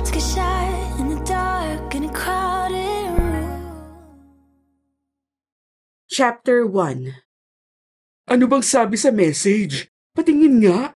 hearts get shot in the dark in a crowded room. Chapter 1. Ano bang sabi sa message? Patingin nga.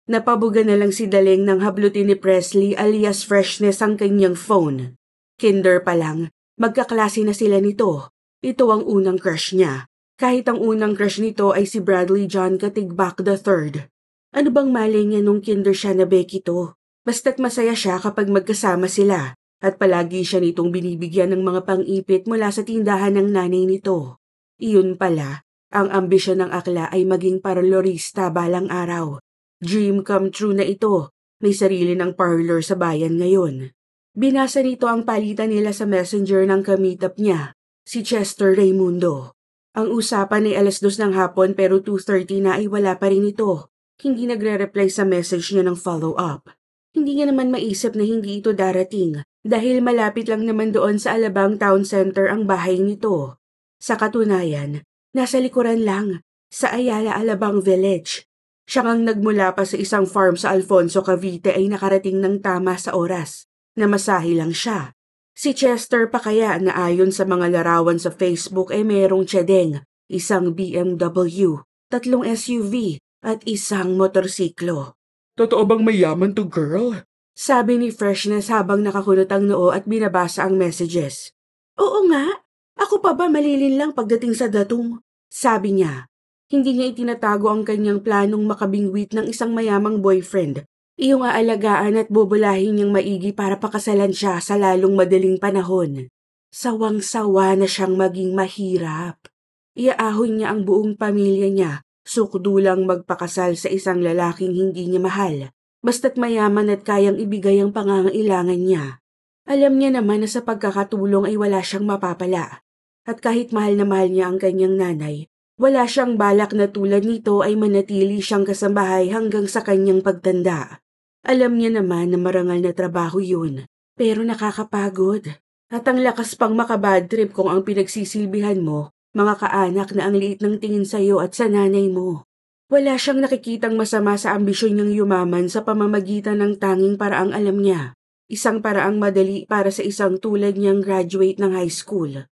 Napabuga na lang si Daleng nang hablutin ni Presley alias Freshness ang kanyang phone. Kinder pa lang, magkaklase na sila nito. Ito ang unang crush niya. Kahit ang unang crush nito ay si Bradley John Katigbak III. Ano bang mali niya nung kinder siya na Becky to? Basta't masaya siya kapag magkasama sila. At palagi siya nitong binibigyan ng mga pang-ipit mula sa tindahan ng nanay nito. Iyon pala, ang ambisyon ng akla ay maging parlorista balang araw. Dream come true na ito. May sarili ng parlor sa bayan ngayon. Binasa nito ang palitan nila sa messenger ng kameetup niya, si Chester Raymundo. Ang usapan ay 2:00 ng hapon pero 2:30 na ay wala pa rin ito. Hindi nagre-reply sa message niya ng follow-up. Hindi niya naman maisip na hindi ito darating dahil malapit lang naman doon sa Alabang Town Center ang bahay nito. Sa katunayan, nasa likuran lang, sa Ayala Alabang Village. Siya ngang nagmula pa sa isang farm sa Alfonso, Cavite ay nakarating ng tama sa oras. Namasahe lang siya. Si Chester pa kaya na ayon sa mga larawan sa Facebook ay merong tiyadeng, isang BMW, 3 SUV at isang motorsiklo. Totoo bang mayaman to girl? Sabi ni Freshness habang nakakunot ang noo at binabasa ang messages. Oo nga, ako pa ba malilin lang pagdating sa datong? Sabi niya. Hindi niya itinatago ang kanyang planong makabingwit ng isang mayamang boyfriend. Iyong aalagaan at bubulahin niyang maigi para pakasalan siya sa lalong madaling panahon. Sawang-sawa na siyang maging mahirap. Iaahon niya ang buong pamilya niya, sukdulang magpakasal sa isang lalaking hindi niya mahal. Basta't mayaman at kayang ibigay ang pangangailangan niya. Alam niya naman na sa pagkakatulong ay wala siyang mapapala. At kahit mahal na mahal niya ang kanyang nanay, wala siyang balak na tulad nito ay manatili siyang kasambahay hanggang sa kanyang pagtanda. Alam niya naman na marangal na trabaho yun, pero nakakapagod. At ang lakas pang makabad trip kung ang pinagsisilbihan mo, mga kaanak na ang liit ng tingin sa'yo at sa nanay mo. Wala siyang nakikitang masama sa ambisyon niyang yumaman sa pamamagitan ng tanging paraang alam niya. Isang paraang madali para sa isang tulad niyang graduate ng high school.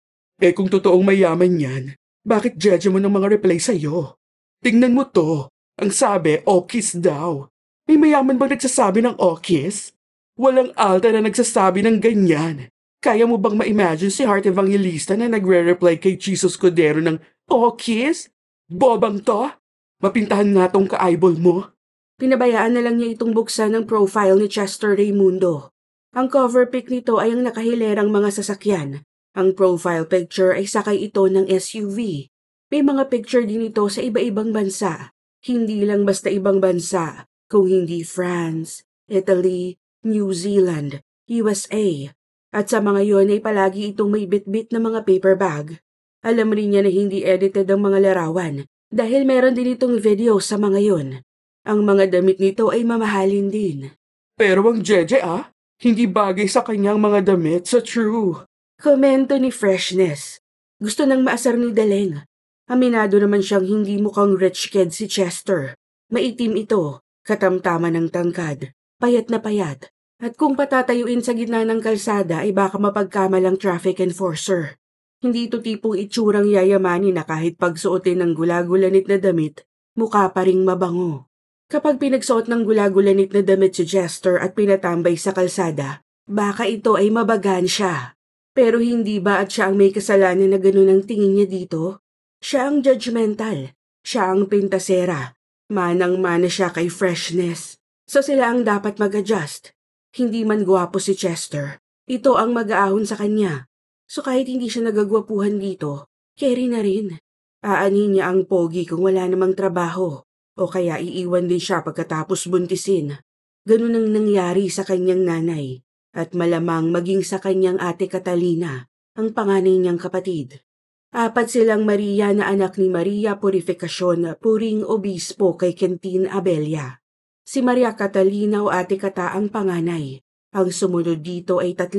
Kung totoong mayaman yan, bakit judge mo ng mga reply sa'yo? Tingnan mo to. Ang sabi, okis daw. May mayaman bang nagsasabi ng okis? Walang alta na nagsasabi ng ganyan. Kaya mo bang ma-imagine si Heart Evangelista na nagre-reply kay Jesus Cordero ng okis? Bobang to? Mapintahan nga tong ka-eyeball mo. Pinabayaan na lang niya itong buksan ng profile ni Chester Raymundo. Ang cover pic nito ay ang nakahilerang mga sasakyan. Ang profile picture ay sakay ito ng SUV. May mga picture din ito sa iba-ibang bansa. Hindi lang basta ibang bansa, kung hindi France, Italy, New Zealand, USA. At sa mga yon ay palagi itong may bit-bit na mga paper bag. Alam rin niya na hindi edited ang mga larawan dahil meron din itong video sa mga yon. Ang mga damit nito ay mamahalin din. Pero ang Jeje hindi bagay sa kanyang mga damit sa true. Komento ni Freshness. Gusto nang maasar ni Daleng. Aminado naman siyang hindi mukhang rich kid si Chester. Maitim ito, katamtaman ng tangkad, payat na payat. At kung patatayuin sa gitna ng kalsada ay baka mapagkamalang traffic enforcer. Hindi ito tipong itsurang yayamanin na kahit pagsuotin ng gulagulanit na damit, mukha pa ring mabango. Kapag pinagsuot ng gulagulanit na damit si Chester at pinatambay sa kalsada, baka ito ay mabagan siya. Pero hindi ba at siya ang may kasalanan na ganun ang tingin niya dito? Siya ang judgmental. Siya ang pintasera. Manang-mana siya kay Freshness. So sila ang dapat mag-adjust. Hindi man gwapo si Chester. Ito ang mag-aahon sa kanya. So kahit hindi siya nagagwapuhan dito, carry na rin. Aanin niya ang pogi kung wala namang trabaho. O kaya iiwan din siya pagkatapos buntisin. Ganun ang nangyari sa kanyang nanay. At malamang maging sa kanyang ate Catalina, ang panganay niyang kapatid. 4 silang Maria na anak ni Maria Purificacion, puring obispo kay Quintin Abella. Si Maria Catalina o ate Kata ang panganay. Ang sumunod dito ay 3.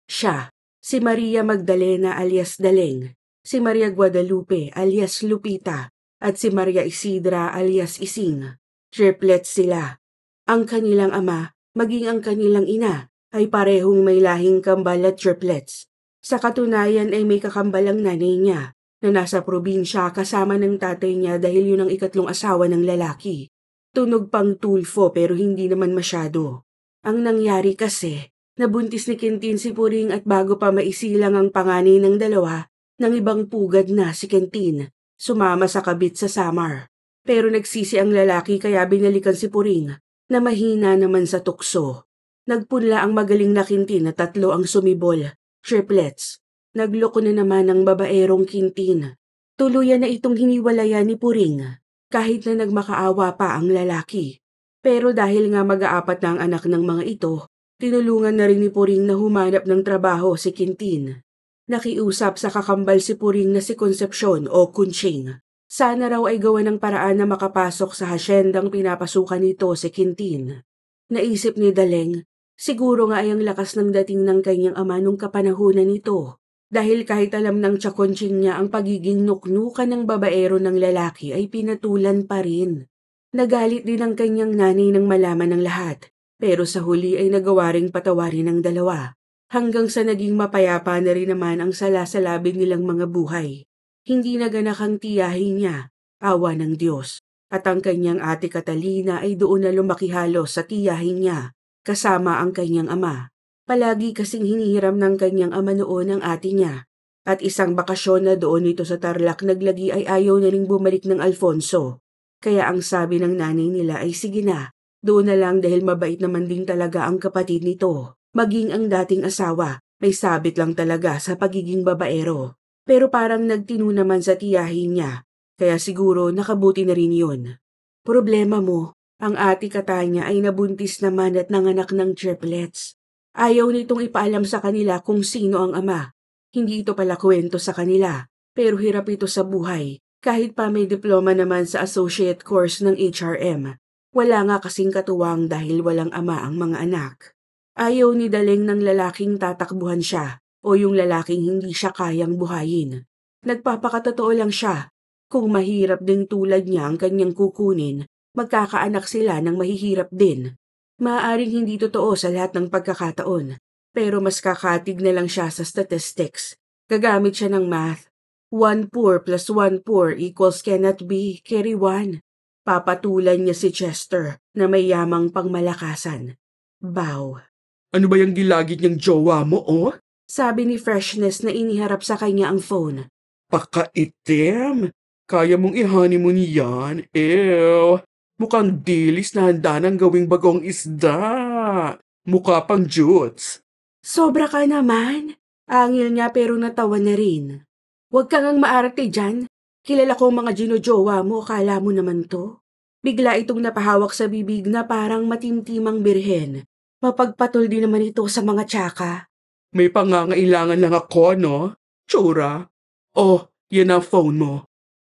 Siya, si Maria Magdalena alias Daleng, si Maria Guadalupe alias Lupita, at si Maria Isidra alias Ising. Triplets sila. Ang kanilang ama, maging ang kanilang ina, ay parehong may lahing kambal at triplets. Sa katunayan ay may kakambal ang nanay niya na nasa probinsya kasama ng tatay niya dahil yun ang ikatlong asawa ng lalaki. Tunog pang tulfo pero hindi naman masyado. Ang nangyari kasi, nabuntis ni Quintin si Puring at bago pa maisilang ang panganay ng dalawa, ng ibang pugad na si Quintin, sumama sa kabit sa Samar. Pero nagsisi ang lalaki kaya binalikan si Puring na mahina naman sa tukso. Nagpunla ang magaling na Quintin na 3 ang sumibol, triplets. Nagloko na naman ang babaerong Quintin. Tuluyan na itong hiniwalayan ni Puring, kahit na nagmakaawa pa ang lalaki. Pero dahil nga mag-aapat na ang anak ng mga ito, tinulungan na rin ni Puring na humanap ng trabaho si Quintin. Nakiusap sa kakambal si Puring na si Concepcion o Kunching. Sana raw ay gawa ng paraan na makapasok sa hasyendang pinapasukan nito si Quintin. Naisip ni Daleng, siguro nga ay ang lakas ng dating ng kanyang ama nung kapanahunan nito. Dahil kahit alam ng Chakonching niya ang pagiging nuknukan ng babaero ng lalaki ay pinatulan pa rin. Nagalit din ang kanyang nanay nang malaman ng lahat, pero sa huli ay nagawa ring patawarin ng dalawa. Hanggang sa naging mapayapa na rin naman ang salasalabing nilang mga buhay. Hindi naganak ang tiyahin niya, awa ng Diyos, at ang kanyang ate Catalina ay doon na lumaki halos sa tiyahin niya, kasama ang kanyang ama. Palagi kasing hinihiram ng kanyang ama noon ang ate niya, at isang bakasyon na doon ito sa Tarlac naglagi ay ayaw na ring bumalik ng Alfonso. Kaya ang sabi ng nanay nila ay sige na, doon na lang dahil mabait naman din talaga ang kapatid nito. Maging ang dating asawa, may sabit lang talaga sa pagiging babaero. Pero parang nagtino naman sa tiyahin niya, kaya siguro nakabuti na rin yun. Problema mo, ang ate Katanya ay nabuntis naman at nanganak ng triplets. Ayaw nitong ipaalam sa kanila kung sino ang ama. Hindi ito pala kwento sa kanila, pero hirap ito sa buhay, kahit pa may diploma naman sa associate course ng HRM. Wala nga kasing katuwang dahil walang ama ang mga anak. Ayaw ni Daleng ng lalaking tatakbuhan siya o yung lalaking hindi siya kayang buhayin. Nagpapakatotoo lang siya. Kung mahirap din tulad niya ang kanyang kukunin, magkakaanak sila ng mahihirap din. Maaaring hindi totoo sa lahat ng pagkakataon, pero mas kakatig na lang siya sa statistics. Gagamit siya ng math. 1 poor plus 1 poor equals cannot be, carry 1. Papatulan niya si Chester na may yamang pangmalakasan. Bow. Ano ba yung gilagid niyang jowa mo, oh? Sabi ni Freshness na iniharap sa kanya ang phone. Pakaitim. Kaya mong i-honeymoon yan. Ew. Mukhang dilis na handa ng gawing bagong isda. Mukha pang jutes. Sobra ka naman. Angil niya pero natawa na rin. Huwag kang maarte dyan. Kilala ko ang mga ginojowa mo, akala mo naman to. Bigla itong napahawak sa bibig na parang matimtimang birhen. Mapagpatol din naman ito sa mga tsaka. May pangangailangan lang ako, no? Tsura. Oh, yan ang phone mo.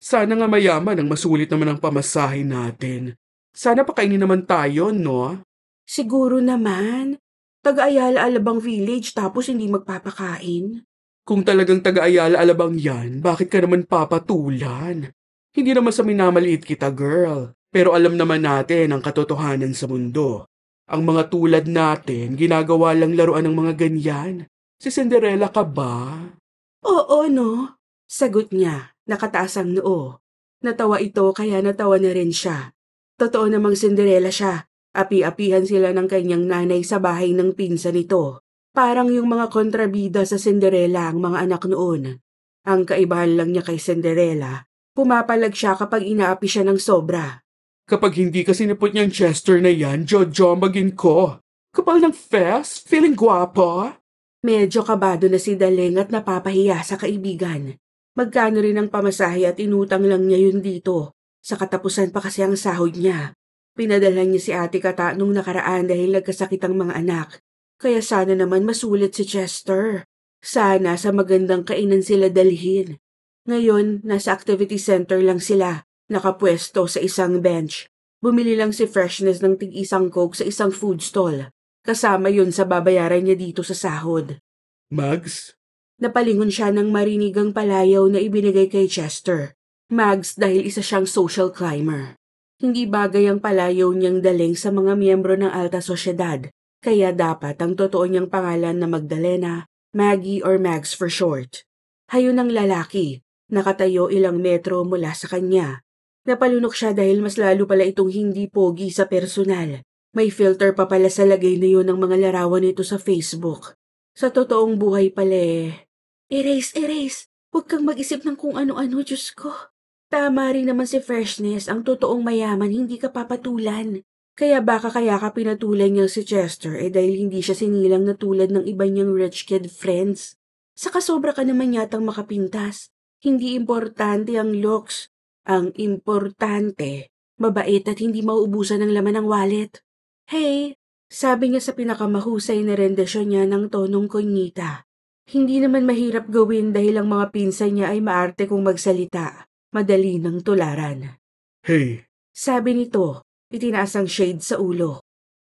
Sana nga mayaman ang masulit naman ang pamasahe natin. Sana pakainin naman tayo, no? Siguro naman. Taga-Ayala Alabang Village tapos hindi magpapakain. Kung talagang taga-Ayala Alabang yan, bakit ka naman papatulan? Hindi naman sa minamaliit kita, girl. Pero alam naman natin ang katotohanan sa mundo. Ang mga tulad natin, ginagawa lang laruan ng mga ganyan. Si Cinderella ka ba? Oo, no? Sagot niya, nakataas ang noo. Natawa ito kaya natawa na rin siya. Totoo namang Cinderella siya. Api-apihan sila ng kanyang nanay sa bahay ng pinsan nito. Parang yung mga kontrabida sa Cinderella ang mga anak noon. Ang kaibahan lang niya kay Cinderella, pumapalag siya kapag inaapi siya ng sobra. Kapag hindi ka sinipot niyang Chester na yan, jojombagin ko. Kapal ng fest, feeling guwapo. Medyo kabado na si Daleng at napapahiya sa kaibigan. Magkano rin ang pamasahe at inutang lang niya yun dito. Sa katapusan pa kasi ang sahod niya. Pinadalhan niya si Ate Kata nung nakaraan dahil nagkasakit ang mga anak. Kaya sana naman masulit si Chester. Sana sa magandang kainan sila dalhin. Ngayon, nasa activity center lang sila, nakapwesto sa isang bench. Bumili lang si Freshness ng tig-isang coke sa isang food stall. Kasama yun sa babayaran niya dito sa sahod. Mags? Napalingon siya ng marinigang palayaw na ibinigay kay Chester. Mags dahil isa siyang social climber. Hindi bagay ang palayaw niyang daling sa mga miyembro ng alta sosyedad, Kaya dapat ang totoo niyang pangalan na Magdalena, Maggie or Mags for short. Hayon ng lalaki, nakatayo ilang metro mula sa kanya. Napalunok siya dahil mas lalo pala itong hindi pogi sa personal. May filter pa pala sa lagay na yun ng mga larawan nito sa Facebook. Sa totoong buhay pala Erase! Huwag kang mag-isip ng kung ano-ano, Diyos ko. Tama rin naman si Freshness, ang totoong mayaman hindi ka papatulan. Kaya baka kaya ka pinatulan niya si Chester dahil hindi siya sinilang na tulad ng iba niyang rich kid friends. Saka sobra ka naman yatang makapintas. Hindi importante ang looks. Ang importante, mabait at hindi mauubusan ng laman ng wallet. Hey, sabi niya sa pinakamahusay na rendesyon niya ng tonong konyita. Hindi naman mahirap gawin dahil ang mga pinsan niya ay maarte kung magsalita. Madali ng tularan. Hey, Sabi nito, itinaas ang shade sa ulo.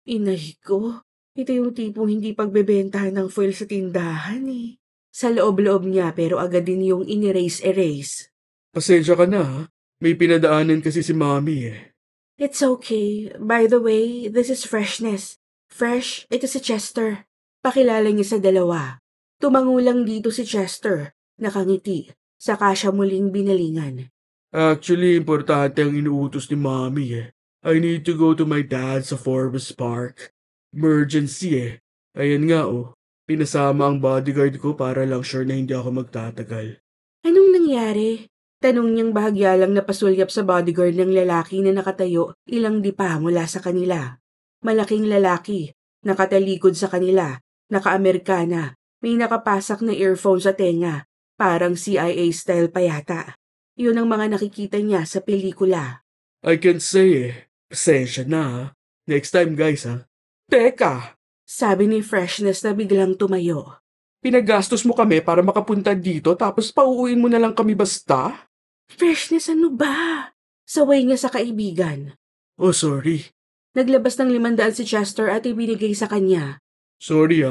Inay ko, ito yung tipong hindi pagbebentahan ng foil sa tindahan Sa loob-loob niya pero agad din yung in-erase. pasensya ka na ha. May pinadaanan kasi si Mami It's okay. By the way, this is Freshness. Fresh, ito si Chester. Pakilala niya sa dalawa. Tumangulang dito si Chester, nakangiti, saka siya muling binalingan. Actually, importante ang inuutos ni Mami I need to go to my dad sa Forbes Park. Emergency Ayan nga pinasama ang bodyguard ko para lang sure na hindi ako magtatagal. Anong nangyari? Tanong niyang bahagya lang na pasulyap sa bodyguard ng lalaki na nakatayo ilang dipa mula sa kanila. Malaking lalaki, nakatalikod sa kanila, naka-Amerikana, may nakapasak na earphone sa tenga, parang CIA style pa yata. Yun ang mga nakikita niya sa pelikula. I can say pasensya na ha. Next time guys ha. Teka! Sabi ni Freshness na biglang tumayo. Pinagastos mo kami para makapunta dito tapos pauuin mo na lang kami basta? Freshness ano ba? Saway niya sa kaibigan. Oh sorry. Naglabas ng 500 si Chester at ibinigay sa kanya. Sorry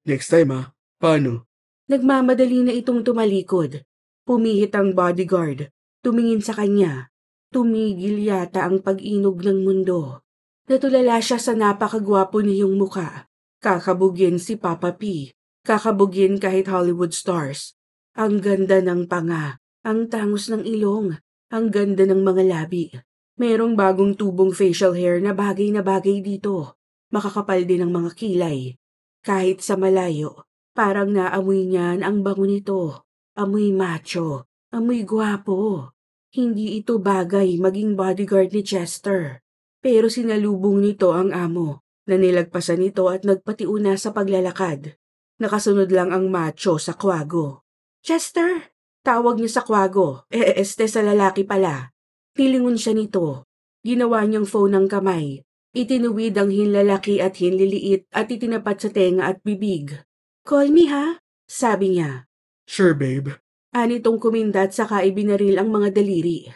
Next time Paano? Nagmamadali na itong tumalikod. Pumihit ang bodyguard. Tumingin sa kanya. Tumigil yata ang pag-inog ng mundo. Natulala siya sa napakagwapo niyong muka. Kakabugin si Papa P. Kakabugin kahit Hollywood stars. Ang ganda ng panga. Ang tangos ng ilong. Ang ganda ng mga labi. Merong bagong tubong facial hair na bagay dito. Makakapal din ang mga kilay. Kahit sa malayo, parang naamoy niyan ang bango nito. Amoy macho. Amoy gwapo. Hindi ito bagay maging bodyguard ni Chester. Pero sinalubong nito ang amo na nilagpasan nito at nagpatiuna sa paglalakad. Nakasunod lang ang macho sa kwago. Chester! Tawag niya sa kwago. Sa lalaki pala. Nilingon siya nito. Ginawa niyang phone ng kamay. Itinuwid ang hinlalaki at hinliliit at itinapat sa tenga at bibig. Call me ha? Sabi niya. Sure babe. Anitong kumindat saka ibinaril ang mga daliri.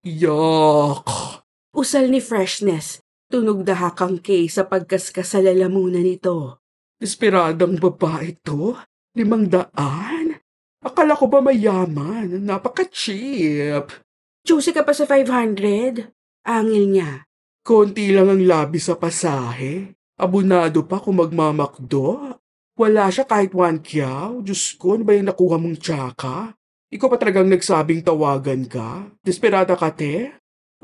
Yuck! Usal ni Freshness. Tunog dahak ang K sa pagkaskas sa lalamunan nito. Desperadang babae to? 500? Akala ko ba mayaman? Napaka-cheap. Juicy ka pa sa 500? Angil niya. Konti lang ang labi sa pasahe. Abunado pa kung magmamakdo. Wala siya kahit 1 kyaw. Diyos ko, ano ba yung nakuha mong tsaka? Ikaw pa talagang nagsabing tawagan ka? Desperada ka, te?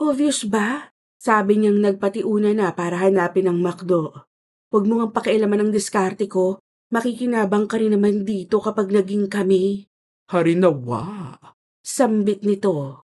Obvious ba? Sabi niyang nagpatiuna na para hanapin ang McDo. Huwag mo ang pakialaman ng diskarte ko. Makikinabang ka rin naman dito kapag naging kami. Harinawa. Sambit nito.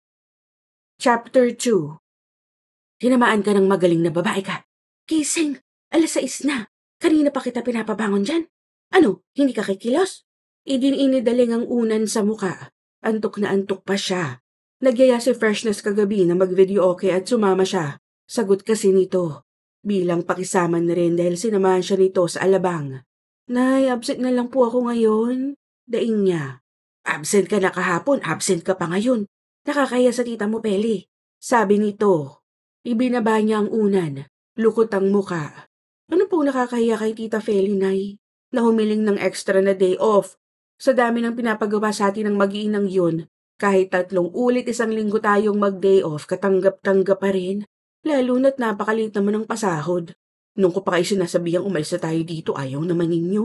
Chapter 2. Tinamaan ka ng magaling na babae ka. Gising, 6:00 na. Kanina pa kita pinapabangon dyan. Ano, hindi ka kikilos? Idinidaling ang unan sa muka. Antok na antok pa siya. Nagyaya si Freshness kagabi na mag-video okay at sumama siya. Sagot kasi nito. Bilang pakisama na rin dahil sinamahan siya nito sa alabang. Nay, absent na lang po ako ngayon. Daing niya. Absent ka na kahapon, absent ka pa ngayon. Nakakaya sa tita mo, Peli. Sabi nito. Ibinaba niya ang unan. Lukot ang muka. Ano pong nakakahiya kay Tita Feli, Nay? Na humiling ng extra na day off. Sa dami ng pinapagawa sa atin ng mag-iinang yun, kahit 3 ulit 1 linggo tayong mag-day off, katanggap-tanggap pa rin. Lalo na't napakalit naman ng pasahod. Nung ko pa kayo sinasabihang umalis na tayo dito, ayaw naman ninyo.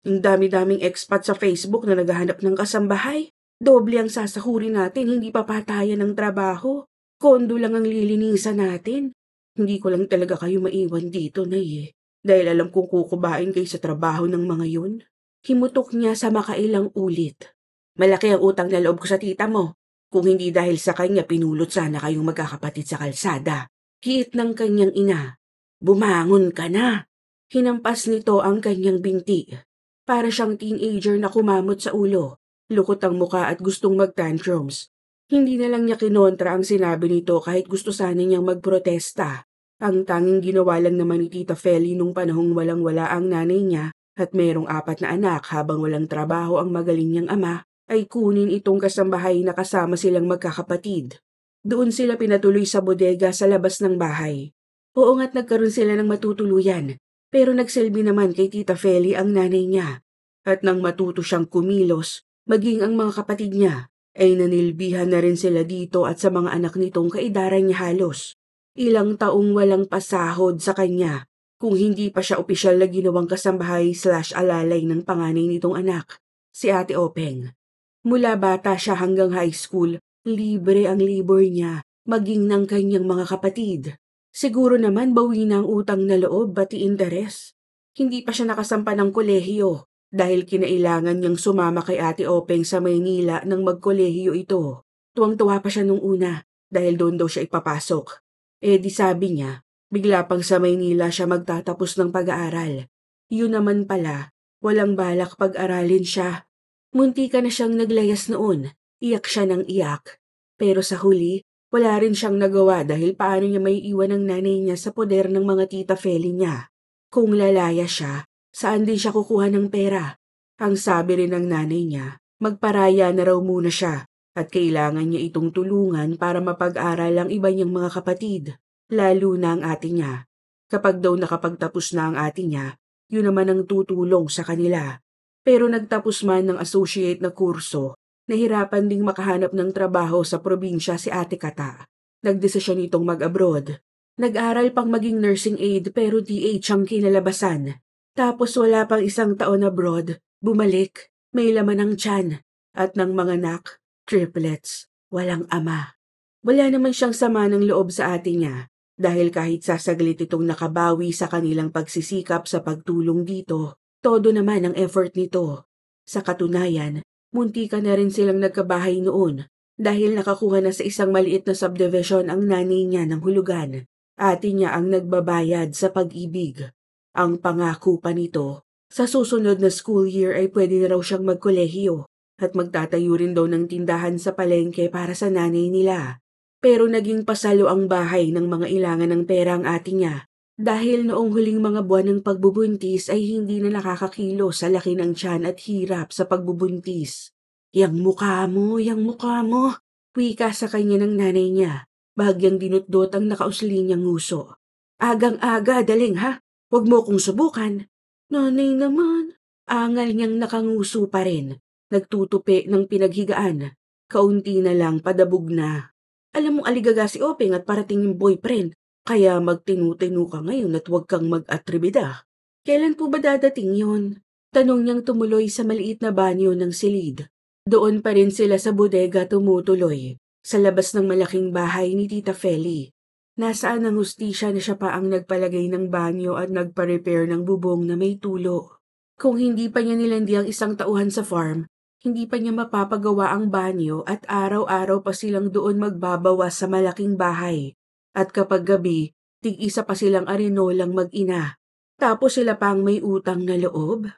Ang dami-daming expat sa Facebook na naghahanap ng kasambahay. Doble ang sasahurin natin, hindi pa patayan ng trabaho. Kondo lang ang lilinisan natin. Hindi ko lang talaga kayo maiwan dito, Nay, dahil alam kong kukubain kayo sa trabaho ng mga yun. Himutok niya sa makailang ulit. Malaki ang utang na loob ko sa tita mo. Kung hindi dahil sa kanya, pinulot sana kayong magkakapatid sa kalsada. Kiit ng kanyang ina. Bumangon ka na. Hinampas nito ang kanyang binti. Para siyang teenager na kumamot sa ulo. Lukot ang muka at gustong mag-tantrums. Hindi na lang niya kinontra ang sinabi nito kahit gusto sana niyang magprotesta. Ang tanging ginawa lang naman ni Tita Feli nung panahong walang-wala ang nanay niya at merong 4 na anak habang walang trabaho ang magaling niyang ama, ay kunin itong kasambahay na kasama silang magkakapatid. Doon sila pinatuloy sa bodega sa labas ng bahay. Oo nga't nagkaroon sila ng matutuluyan, pero nagsilbi naman kay Tita Feli ang nanay niya. At nang matuto siyang kumilos, maging ang mga kapatid niya, ay nanilbihan na rin sila dito at sa mga anak nitong kaidaran niya halos. Ilang taong walang pasahod sa kanya, kung hindi pa siya opisyal na ginawang kasambahay/alalay ng panganay nitong anak, si Ate Openg. Mula bata siya hanggang high school, libre ang libor niya, maging ng kanyang mga kapatid. Siguro naman bawi na ang utang na loob pati interes. Hindi pa siya nakasampa ng kolehiyo dahil kinailangan niyang sumama kay Ate Openg sa Maynila nang magkolehiyo ito. Tuwang-tuwa pa siya nung una dahil doon daw siya ipapasok. Di sabi niya, bigla pang sa Maynila siya magtatapos ng pag-aaral. Yun naman pala, walang balak pag-aralin siya. Munti ka na siyang naglayas noon, iyak siya ng iyak. Pero sa huli, wala rin siyang nagawa dahil paano niya may iwan ng nanay niya sa poder ng mga Tita Feli niya. Kung lalaya siya, saan din siya kukuha ng pera? Ang sabi rin ng nanay niya, magparaya na raw muna siya at kailangan niya itong tulungan para mapag-aral ang iba niyang mga kapatid, lalo na ang ate niya. Kapag daw nakapagtapos na ang ate niya, yun naman ang tutulong sa kanila. Pero nagtapos man ng associate na kurso, nahirapan ding makahanap ng trabaho sa probinsya si Ate Kata. Nagdesisyon itong mag-abroad. Nag-aral pang maging nursing aide pero DH ang kinalabasan. Tapos wala pang 1 taon abroad, bumalik, may laman ng tiyan, at ng mga anak, triplets, walang ama. Wala naman siyang sama ng loob sa ate niya dahil kahit sasaglit itong nakabawi sa kanilang pagsisikap sa pagtulong dito, todo naman ang effort nito. Sa katunayan, munti ka na rin silang nagkabahay noon dahil nakakuha na sa isang maliit na subdivision ang nanay niya ng hulugan. Ate niya ang nagbabayad sa pag-ibig. Ang pangako pa nito, sa susunod na school year ay pwede na raw siyang magkolehiyo at magtatayo rin daw ng tindahan sa palengke para sa nanay nila. Pero naging pasalo ang bahay ng mga ilangan ng pera ang ate niya dahil noong huling mga buwan ng pagbubuntis ay hindi na nakakakilo sa laki ng tiyan at hirap sa pagbubuntis. Yang mukha mo, wika sa kanya ng nanay niya, bahagyang dinutdot ang nakausli niyang nguso. Agang-aga, daling ha, huwag mo kong subukan. Nanay naman, angal niyang nakanguso pa rin. Nagtutupi ng pinaghigaan. Kaunti na lang padabog na. Alam mong aligaga si Openg at parating yung boyfriend, kaya magtinutinu ka ngayon at huwag kang mag-atribida. Kailan po ba dadating yun? Tanong niyang tumuloy sa maliit na banyo ng silid. Doon pa rin sila sa bodega tumutuloy, sa labas ng malaking bahay ni Tita Feli. Nasaan ang hustisya na siya pa ang nagpalagay ng banyo at nagpa-repair ng bubong na may tulo. Kung hindi pa niya nilandi ang 1 tauhan sa farm, hindi pa niya mapapagawa ang banyo at araw-araw pa silang doon magbabawas sa malaking bahay. At kapag gabi, tig-isa pa silang arinolang mag-ina. Tapos sila pang may utang na loob.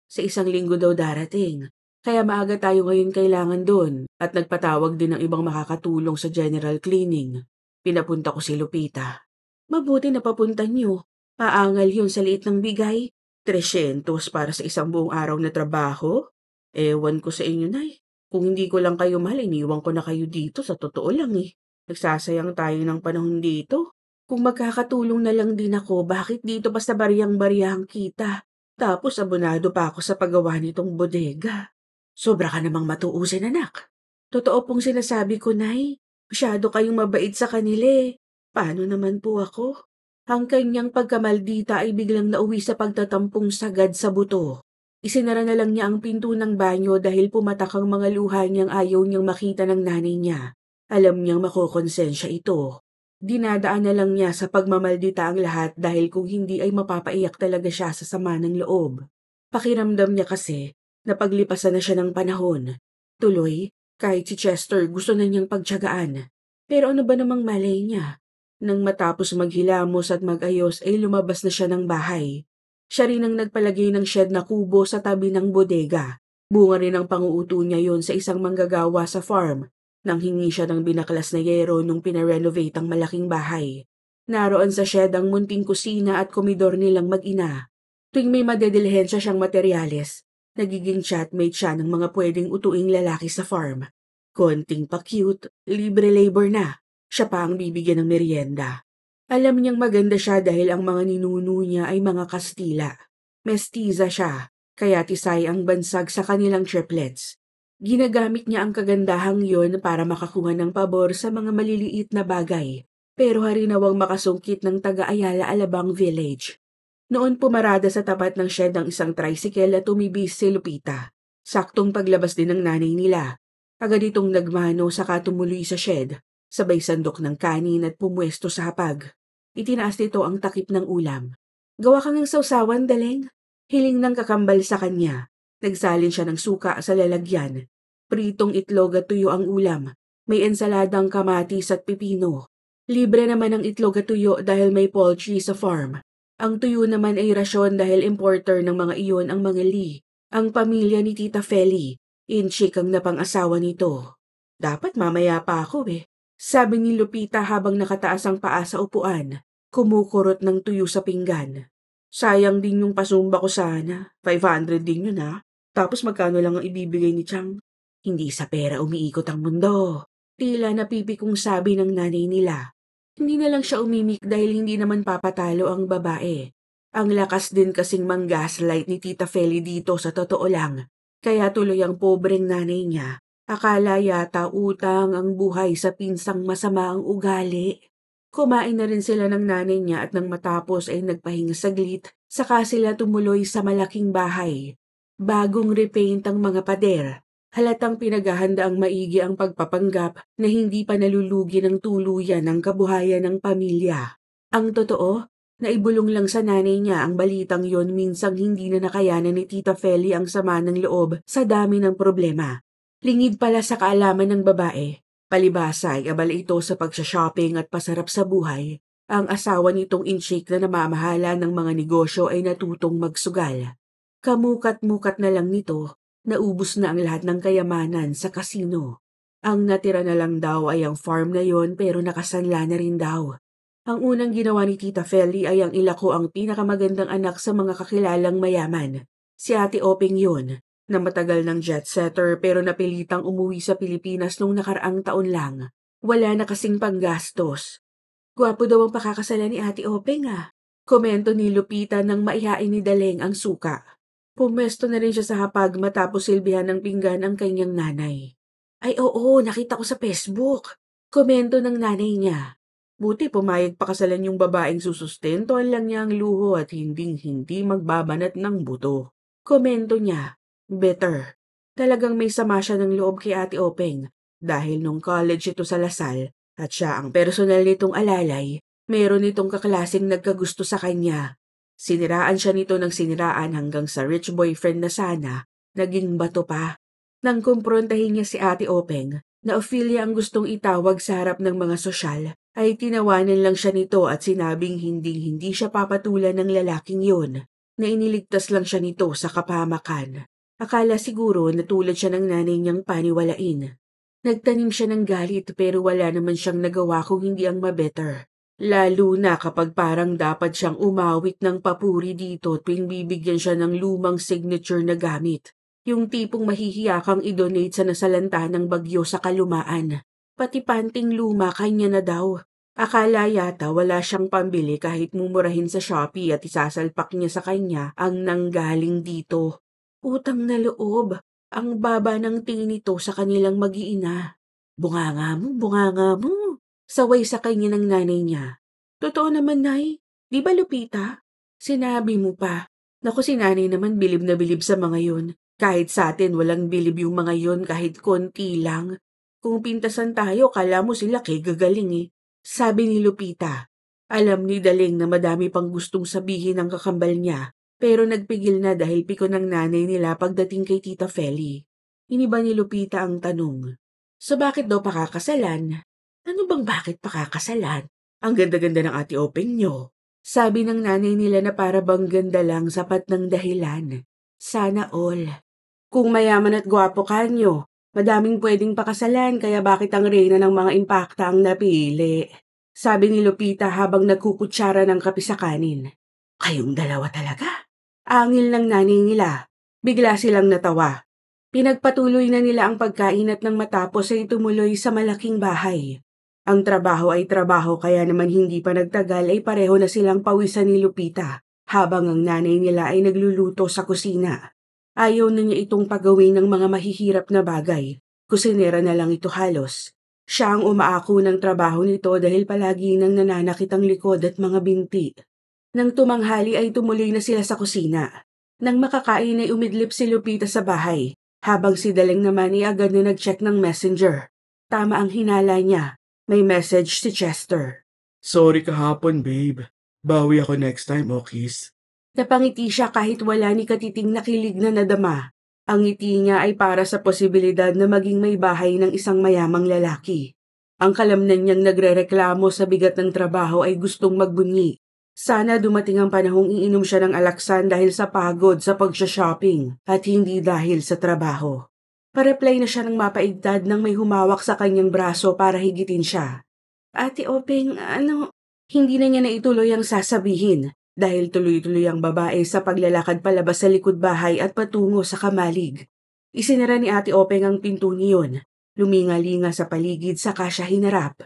Sa 1 linggo daw darating. Kaya maaga tayo ngayon kailangan doon at nagpatawag din ng ibang makakatulong sa general cleaning. Pinapunta ko si Lupita. Mabuti na papunta niyo. Paangal yun sa liit ng bigay. 300 para sa 1 buong araw na trabaho? Ewan ko sa inyo, Nay. Kung hindi ko lang kayo mahal, iniwan ko na kayo dito, sa totoo lang eh. Nagsasayang tayo ng panahon dito. Kung magkakatulong na lang din ako, bakit dito basta bariyang-bariyang kita? Tapos abonado pa ako sa paggawa nitong bodega. Sobra ka namang matuusin, anak. Totoo pong sinasabi ko, Nay. Masyado kayong mabait sa kanila eh. Paano naman po ako? Ang kanyang pagkamaldita ay biglang nauwi sa pagtatampong sagad sa buto. Isinara na lang niya ang pinto ng banyo dahil pumatak ang mga luha niyang ayaw niyang makita ng nanay niya. Alam niyang makokonsensya ito. Dinadaan na lang niya sa pagmamaldita ang lahat dahil kung hindi ay mapapaiyak talaga siya sa sama ng loob. Pakiramdam niya kasi na paglipasan na siya ng panahon. Tuloy, kahit si Chester gusto na niyang pagtiyagaan. Pero ano ba namang malay niya? Nang matapos maghilamos at magayos ay lumabas na siya ng bahay. Siya rin ang nagpalagay ng shed na kubo sa tabi ng bodega. Bunga rin ang panguuto niya yon sa isang manggagawa sa farm nang hingi siya ng binaklas na yero nung pinarenovate ang malaking bahay. Naroon sa shed ang munting kusina at komedor nilang mag-ina. Tuwing may madedilhensya siyang materyales, nagiging chatmate siya ng mga pwedeng utuing lalaki sa farm. Konting pa-cute, libre labor na. Siya pa ang bibigyan ng merienda. Alam niyang maganda siya dahil ang mga ninuno niya ay mga Kastila. Mestiza siya, kaya tisay ang bansag sa kanilang triplets. Ginagamit niya ang kagandahang yon para makakuha ng pabor sa mga maliliit na bagay, pero harinawang makasungkit ng taga-Ayala Alabang Village. Noon pumarada sa tapat ng shed ng isang tricycle at tumibis si Lupita. Saktong paglabas din ng nanay nila. Agad itong nagmano saka tumuloy sa shed. Sabay sandok ng kanin at pumwesto sa hapag. Itinaas nito ang takip ng ulam. Gawa kang ng sausawan, Daleng. Hiling ng kakambal sa kanya. Nagsalin siya ng suka sa lalagyan. Pritong itlog at tuyo ang ulam. May ensaladang kamatis at pipino. Libre naman ang itlog at tuyo dahil may poultry sa farm. Ang tuyo naman ay rasyon dahil importer ng mga iyon ang mga Lee. Ang pamilya ni Tita Feli. Inchik ang napang-asawa nito. Dapat mamaya pa ako Sabi ni Lupita habang nakataas ang paa sa upuan, kumukurot ng tuyo sa pinggan. Sayang din yung pasumba ko sana. 500 din yun Tapos magkano lang ang ibibigay ni Chang? Hindi sa pera umiikot ang mundo. Tila napipikong sabi ng nanay nila. Hindi na lang siya umimik dahil hindi naman papatalo ang babae. Ang lakas din kasing mang-gaslight ni Tita Feli dito sa totoo lang. Kaya tuloy ang pobreng nanay niya. Akala yata utang ang buhay sa pinsang masama ang ugali. Kumain na rin sila ng nanay niya at nang matapos ay nagpahinga saglit, saka sila tumuloy sa malaking bahay. Bagong repaint ang mga pader. Halatang pinaghahanda ang maigi ang pagpapanggap na hindi pa nalulugi ng tuluyan ang kabuhayan ng pamilya. Ang totoo, naibulong lang sa nanay niya ang balitang yon minsang hindi na nakayanan ni Tita Feli ang sama ng loob sa dami ng problema. Lingid pala sa kaalaman ng babae. Palibasa ay abala ito sa pagsha-shopping at pasarap sa buhay. Ang asawa nitong inchik na namamahala ng mga negosyo ay natutong magsugal. Kamukat-mukat na lang nito, naubos na ang lahat ng kayamanan sa kasino. Ang natira na lang daw ay ang farm na yon pero nakasanla na rin daw. Ang unang ginawa ni Tita Feli ay ang ilako ang pinakamagandang anak sa mga kakilalang mayaman. Si Ate Oping yon. Na matagal ng jet setter pero napilitang umuwi sa Pilipinas nung nakaraang taon lang. Wala na kasing panggastos. Gwapo daw ang pakakasalan ni Ate Openg Komento ni Lupita nang maihain ni Daleng ang suka. Pumesto na rin siya sa hapag matapos silbihan ng pinggan ang kanyang nanay. Ay oo, nakita ko sa Facebook. Komento ng nanay niya. Buti pumayag pakasalan yung babaeng susustentuhan lang niya ang luho at hinding-hindi magbabanat ng buto. Komento niya. Better. Talagang may sama siya ng loob kay Ate Openg dahil nung college ito sa Lasal at siya ang personal nitong alalay, meron itong kaklaseng nagkagusto sa kanya. Siniraan siya nito ng siniraan hanggang sa rich boyfriend na sana, naging bato pa. Nang kumprontahin niya si Ate Openg na Ophelia ang gustong itawag sa harap ng mga sosyal, ay tinawanan lang siya nito at sinabing hindi siya papatulan ng lalaking yon, na iniligtas lang siya nito sa kapahamakan. Akala siguro na tulad siya ng nanay niyang paniwalain. Nagtanim siya ng galit pero wala naman siyang nagawa kung hindi ang mabetter. Lalo na kapag parang dapat siyang umawit ng papuri dito tuwing bibigyan siya ng lumang signature na gamit. Yung tipong mahihiya kang i-donate sa nasalanta ng bagyo sa kalumaan. Pati panting luma kanya na daw. Akala yata wala siyang pambili kahit mumurahin sa Shopee at isasalpak niya sa kanya ang nanggaling dito. Utang na loob, ang baba ng tingin nito sa kanilang mag-iina. Bunganga mo, saway sa kanya ng nanay niya. Totoo naman, Nay. Di ba Lupita? Sinabi mo pa. Naku, si nanay naman bilib na bilib sa mga yun. Kahit sa atin walang bilib yung mga yun kahit konti lang. Kung pintasan tayo, kala mo sila kay gagaling eh. Sabi ni Lupita. Alam ni Daling na madami pang gustong sabihin ng kakambal niya, pero nagpigil na dahil piko ng nanay nila pagdating kay Tita Feli. Iniba ni Lupita ang tanong. So bakit daw pakakasalan? Ano bang bakit pakakasalan? Ang ganda-ganda ng ate Openg nyo. Sabi ng nanay nila na para bang ganda lang sapat ng dahilan. Sana all. Kung mayaman at gwapo ka nyo, madaming pwedeng pakasalan kaya bakit ang reyna ng mga impakta ang napili? Sabi ni Lupita habang nagkukutsara ng kape sa kanin. Kayong dalawa talaga? Angil ng nanay nila. Bigla silang natawa. Pinagpatuloy na nila ang pagkain at nang matapos ay tumuloy sa malaking bahay. Ang trabaho ay trabaho kaya naman hindi pa nagtagal ay pareho na silang pawisan ni Lupita habang ang nanay nila ay nagluluto sa kusina. Ayaw na niya itong pagawin ng mga mahihirap na bagay. Kusinera na lang ito halos. Siya ang umaako ng trabaho nito dahil palagi nang nananakit ang likod at mga binti. Nang tumanghali ay tumuloy na sila sa kusina. Nang makakain ay umidlip si Lupita sa bahay, habang si Daling naman ay agad na nag-check ng messenger. Tama ang hinala niya. May message si Chester. Sorry kahapon, babe. Bawi ako next time, Okis. Napangiti siya kahit wala ni Katiting nakilig na nadama. Ang ngiti niya ay para sa posibilidad na maging may bahay ng isang mayamang lalaki. Ang kalamnan niyang nagrereklamo sa bigat ng trabaho ay gustong magbunyi. Sana dumating ang panahong iinom siya ng alaksan dahil sa pagod sa pagsha-shopping at hindi dahil sa trabaho. Pareply na siya ng mapaigtad nang may humawak sa kanyang braso para higitin siya. Ate Openg, hindi na niya naituloy ang sasabihin dahil tuloy-tuloy ang babae sa paglalakad palabas sa likod bahay at patungo sa kamalig. Isinara ni Ate Openg ang pinto niyon. Luminga-linga sa paligid saka siya hinarap.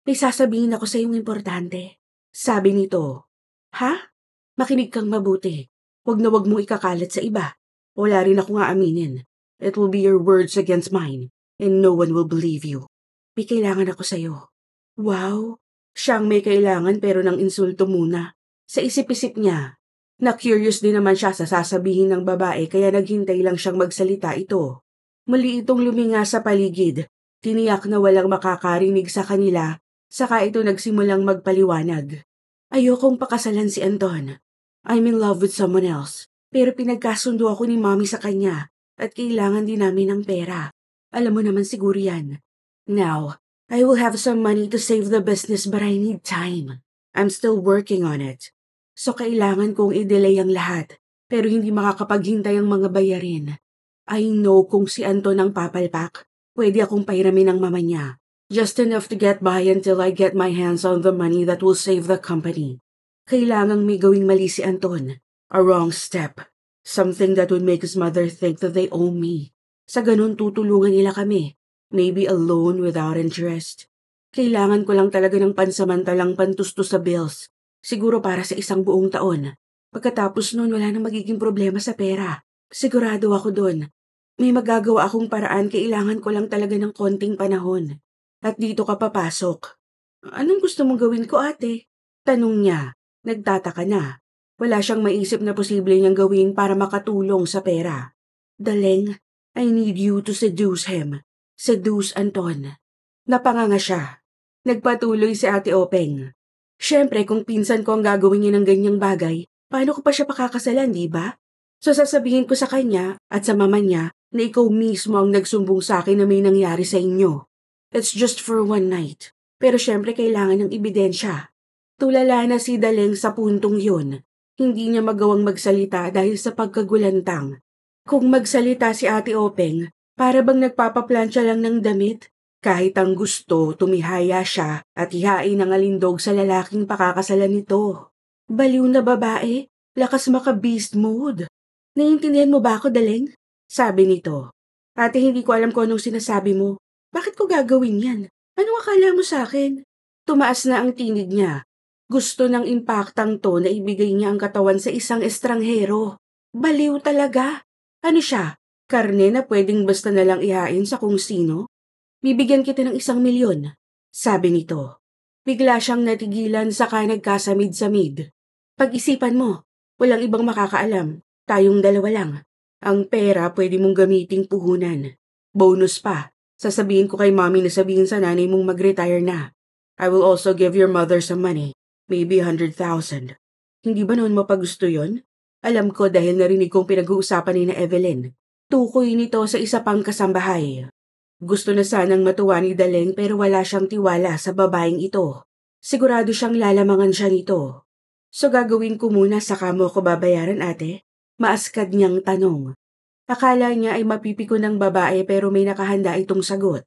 May sasabihin ako sa iyong importante. Sabi nito. Ha? Makinig kang mabuti. Wag na wag mong ikakalat sa iba. Wala rin ako nga aminin. It will be your words against mine, and no one will believe you. May kailangan ako sa'yo. Wow, siyang may kailangan pero nang insulto muna. Sa isip-isip niya, na-curious din naman siya sa sasabihin ng babae kaya naghintay lang siyang magsalita ito. Muli itong luminga sa paligid, tiniyak na walang makakarinig sa kanila, saka ito nagsimulang magpaliwanag. Ayokong pakasalan si Anton. I'm in love with someone else, pero pinagkasundo ako ni Mommy sa kanya. At kailangan din namin ng pera. Alam mo naman siguro yan. Now, I will have some money to save the business but I need time. I'm still working on it. So kailangan kong i-delay ang lahat, pero hindi makakapaghintay ang mga bayarin. I know kung si Anton ang papalpak, pwede akong pairamin ng mama niya. Just enough to get by until I get my hands on the money that will save the company. Kailangang may gawing mali si Anton. A wrong step. Something that would make his mother think that they owe me. Sa ganun tutulungan nila kami. Maybe a loan without interest. Kailangan ko lang talaga ng pansamantalang pantusto sa bills. Siguro para sa isang buong taon. Pagkatapos nun wala nang magiging problema sa pera. Sigurado ako dun. May magagawa akong paraan, kailangan ko lang talaga ng konting panahon. At dito ka papasok. Anong gusto mong gawin ko, ate? Tanong niya. Nagtataka na. Wala siyang maisip na posible niyang gawin para makatulong sa pera. Daling, I need you to seduce him. Seduce Anton. Napanganga siya. Nagpatuloy si Ate Openg. Siyempre, kung pinsan ko ang gagawin niya ng ganyang bagay, paano ko pa siya pakakasalan, di ba? So sasabihin ko sa kanya at sa mama niya na ikaw mismo ang nagsumbong sa akin na may nangyari sa inyo. It's just for one night. Pero siyempre kailangan ng ebidensya. Tulala na si Daling sa puntong yun. Hindi niya magawang magsalita dahil sa pagkagulantang. Kung magsalita si Ate Openg, para bang nagpapaplansya lang ng damit? Kahit ang gusto, tumihaya siya at ihain ang alindog sa lalaking pakakasalan nito. Baliw na babae, lakas maka-beast mode. Naiintindihan mo ba ako, Daling? Sabi nito. Ate, hindi ko alam kung anong sinasabi mo. Bakit ko gagawin yan? Anong akala mo sa akin? Tumaas na ang tinig niya. Gusto ng impaktang to na ibigay niya ang katawan sa isang estranghero. Baliw talaga. Ano siya? Karne na pwedeng basta nalang ihain sa kung sino? Bibigyan kita ng 1,000,000, sabi nito. Bigla siyang natigilan saka nagkasamid-samid. Pag-isipan mo, walang ibang makakaalam. Tayong dalawa lang. Ang pera pwede mong gamiting puhunan. Bonus pa, sasabihin ko kay mommy na sabihin sa nanay mong mag-retire na. I will also give your mother some money, maybe 100,000. Hindi ba noon mo pa gusto yun? Alam ko dahil narinig kong pinag-uusapan ni na Evelyn. Tukoy nito sa isa pang kasambahay. Gusto na sanang matuwa ni Daleng pero wala siyang tiwala sa babaeng ito. Sigurado siyang lalamangan siya nito. So gagawin ko muna saka mo ko babayaran ate? Maaskad niyang tanong. Akala niya ay mapipiko ng babae pero may nakahanda itong sagot.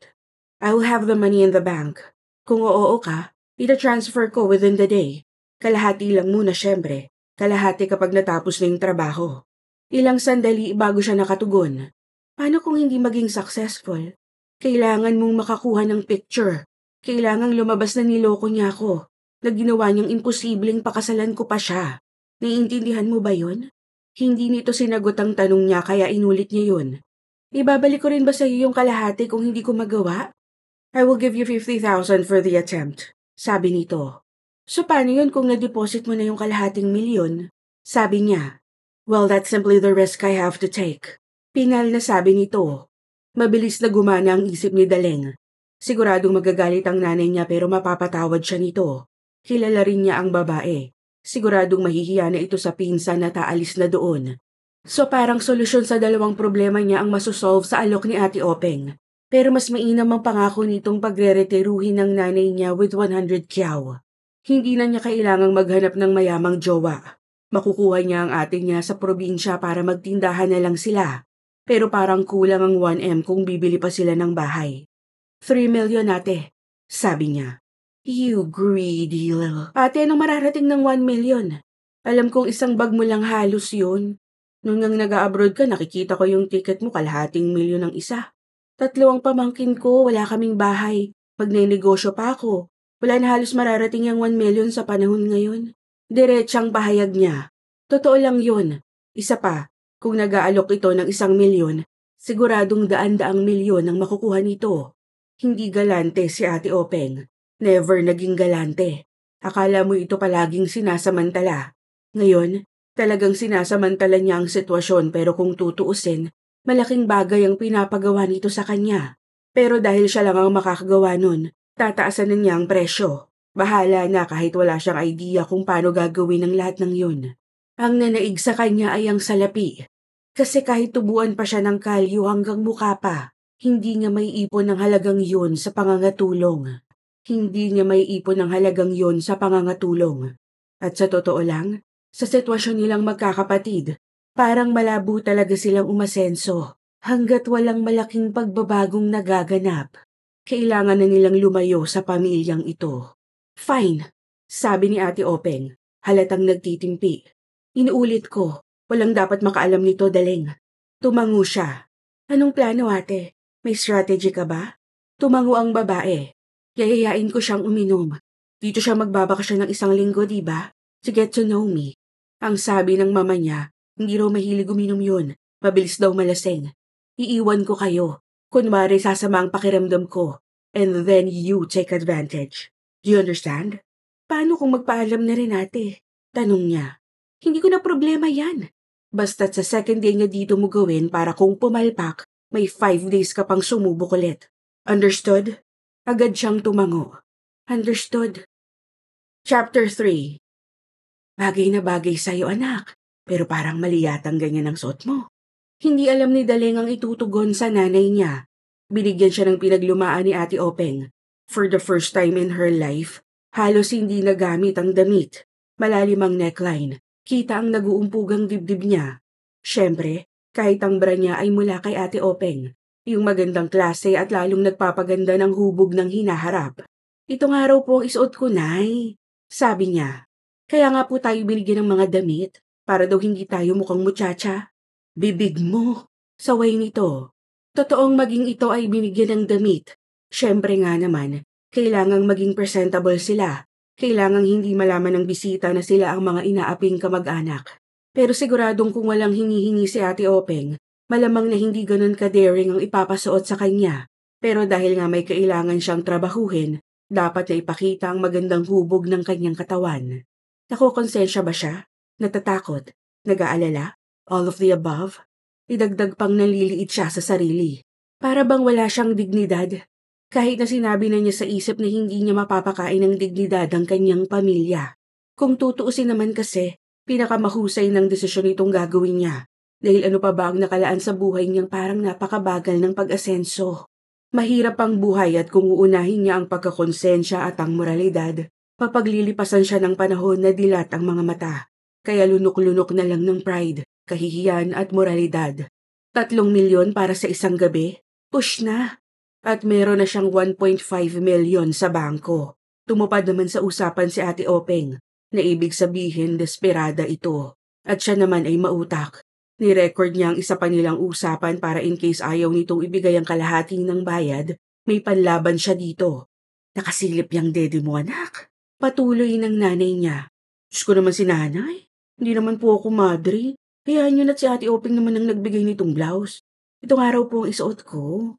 I will have the money in the bank. Kung oo ka, ita-transfer ko within the day. Kalahati lang muna syempre. Kalahati kapag natapos na yung trabaho. Ilang sandali bago siya nakatugon. Paano kung hindi maging successful? Kailangan mong makakuha ng picture. Kailangang lumabas na niloko niya ako. Na ginawa niyang imposibleng pakasalan ko pa siya. Naiintindihan mo ba yun? Hindi nito sinagot ang tanong niya kaya inulit niya yun. Ibabalik ko rin ba sa iyo yung kalahati kung hindi ko magawa? I will give you 50,000 for the attempt, sabi nito. So paano yun kung na-deposit mo na yung kalahating milyon? Sabi niya. Well, that's simply the risk I have to take. Pinal na sabi nito. Mabilis na gumana ang isip ni Daleng. Siguradong magagalit ang nanay niya pero mapapatawad siya nito. Kilala rin niya ang babae. Siguradong mahihiya na ito sa pinsan na taalis na doon. So parang solusyon sa dalawang problema niya ang masosolve sa alok ni Ate Openg. Pero mas mainam ang pangako nitong pagre-retiruhin ng nanay niya with 100 kyaw. Hindi na niya kailangang maghanap ng mayamang jowa. Makukuha niya ang ate niya sa probinsya para magtindahan na lang sila. Pero parang kulang ang 1M kung bibili pa sila ng bahay. 3 million ate, sabi niya. You greedy little. Ate, anong mararating ng 1 million? Alam kong isang bag mo lang halos yun. Nung nang nag-abroad ka, nakikita ko yung ticket mo kalahating milyon ang isa. 3 ang pamangkin ko, wala kaming bahay. Magnenegosyo pa ako. Wala na halos mararating yung 1 million sa panahon ngayon. Diretsang pahayag niya. Totoo lang yun. Isa pa, kung nag-aalok ito ng 1 milyon, siguradong daan-daang milyon ang makukuha nito. Hindi galante si Ate Openg. Never naging galante. Akala mo ito palaging sinasamantala. Ngayon, talagang sinasamantala niya ang sitwasyon pero kung tutuusin, malaking bagay ang pinapagawa nito sa kanya. Pero dahil siya lang ang makakagawa nun, tataasan na niya ang presyo. Bahala na kahit wala siyang idea kung paano gagawin ang lahat ng yun. Ang nanaig sa kanya ay ang salapi. Kasi kahit tubuan pa siya ng kalyo hanggang mukha pa, hindi niya may ipon ng halagang yun sa pangangatulong. Hindi niya may ipon ng halagang yun sa pangangatulong. At sa totoo lang, sa sitwasyon nilang magkakapatid, parang malabo talaga silang umasenso hanggat walang malaking pagbabagong nagaganap. Kailangan na nilang lumayo sa pamilyang ito. Fine, sabi ni Ate Openg, halatang nagtitimpi. Inuulit ko, walang dapat makaalam nito, Daleng. Tumango siya. Anong plano ate? May strategy ka ba? Tumango ang babae. Yayayain ko siyang uminom. Dito siya magbabakasyon ng 1 linggo, diba? To get to know me. Ang sabi ng mama niya, hindi raw mahilig uminom yun. Mabilis daw malaseng. Iiwan ko kayo. Kunwari sasama ang pakiramdam ko. And then you take advantage. Do you understand? Paano kung magpaalam na rin ate? Tanong niya. Hindi ko na problema yan. Basta't sa second day niya dito mo gawin para kung pumalpak, may 5 days ka pang sumubok ulit. Understood? Agad siyang tumango. Understood. Chapter 3. Bagay na bagay sa'yo anak, pero parang mali yatang ganyan ang suot mo. Hindi alam ni Daleng ang itutugon sa nanay niya. Binigyan siya ng pinaglumaan ni Ate Openg. For the first time in her life, halos hindi nagamit ang damit. Malalim ang neckline. Kita ang naguumpugang dibdib niya. Siyempre, kahit ang bra niya ay mula kay Ate Openg. Yung magandang klase at lalong nagpapaganda ng hubog ng hinaharap. Ito nga raw po ang isuot ko, Nay. Sabi niya. Kaya nga po tayo binigyan ng mga damit para daw hindi tayo mukhang muchacha. Bibig mo. Saway nito. Totoong maging ito ay binigyan ng damit. Siyempre nga naman, kailangang maging presentable sila. Kailangang hindi malaman ng bisita na sila ang mga inaaping kamag-anak. Pero siguradong kung walang hinihingi si Ate Openg, malamang na hindi ganun ka-daring ang ipapasuot sa kanya. Pero dahil nga may kailangan siyang trabahuhin, dapat na ipakita ang magandang hubog ng kanyang katawan. Nakokonsensya ba siya? Natatakot? Nag-aalala? All of the above? Idagdag pang naliliit siya sa sarili. Para bang wala siyang dignidad? Kahit na sinabi na niya sa isip na hindi niya mapapakain ng dignidad ang kanyang pamilya. Kung tutuusin naman kasi, pinakamahusay ng desisyon itong gagawin niya. Dahil ano pa ba ang nakalaan sa buhay niyang parang napakabagal ng pag-asenso. Mahirap ang buhay at kung uunahin niya ang pagkakonsensya at ang moralidad, papaglilipasan siya ng panahon na dilat ang mga mata. Kaya lunok-lunok na lang ng pride, kahihiyan at moralidad. 3 milyon para sa isang gabi? Push na! At meron na siyang 1.5 milyon sa bangko. Tumupad naman sa usapan si Ate Openg, na ibig sabihin desperada ito. At siya naman ay mautak. Ni-record niya ang isa pa nilang usapan para in case ayaw nitong ibigay ang kalahati ng bayad, may panlaban siya dito. Nakasilip yang dede mo, anak. Patuloy ng nanay niya. Diyos ko naman si nanay. Hindi naman po ako madre. Hayaan niyo na't si Ate Openg naman ang nagbigay nitong blouse. Itong araw po ang isuot ko.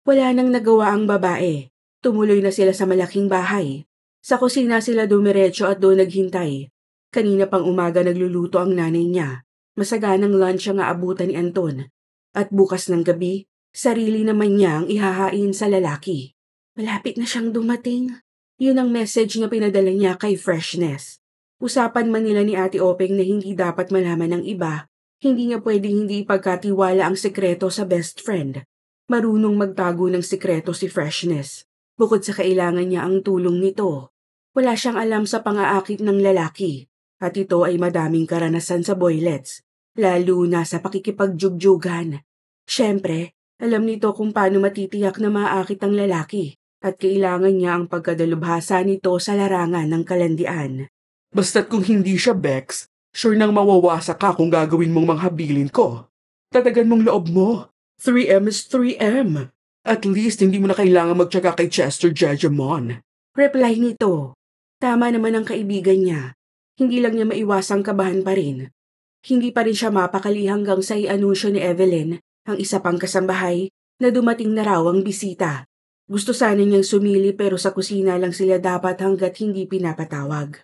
Wala nang nagawa ang babae. Tumuloy na sila sa malaking bahay. Sa kusina sila dumiretso at doon naghintay. Kanina pang umaga nagluluto ang nanay niya. Masaganang lunch ang aabutan ni Anton. At bukas ng gabi, sarili naman niya ang ihahain sa lalaki. Malapit na siyang dumating. Yun ang message na pinadala niya kay Freshness. Usapan man nila ni Ate Openg na hindi dapat malaman ng iba, hindi niya pwedeng hindi ipagkatiwala ang sekreto sa best friend. Marunong magtago ng sekreto si Freshness. Bukod sa kailangan niya ang tulong nito, wala siyang alam sa pang-aakit ng lalaki. At ito ay madaming karanasan sa boylets. Lalo na sa pakikipagjugjugan. Siyempre, alam nito kung paano matitiyak na maaakit ang lalaki at kailangan niya ang pagkadalubhasa nito sa larangan ng kalandian. Basta't kung hindi siya Bex, sure nang mawawasak ka kung gagawin mong manghabilin ko. Tatagan mong loob mo. 3M is 3M. At least hindi mo na kailangan magtyaga kay Chester Jejemon. Reply nito. Tama naman ang kaibigan niya. Hindi lang niya maiwasang kabahan pa rin. Hindi pa rin siya mapakali hanggang sa i-anunsyo ni Evelyn, ang isa pang kasambahay, na dumating na raw ang bisita. Gusto sana niyang sumili pero sa kusina lang sila dapat hanggat hindi pinapatawag.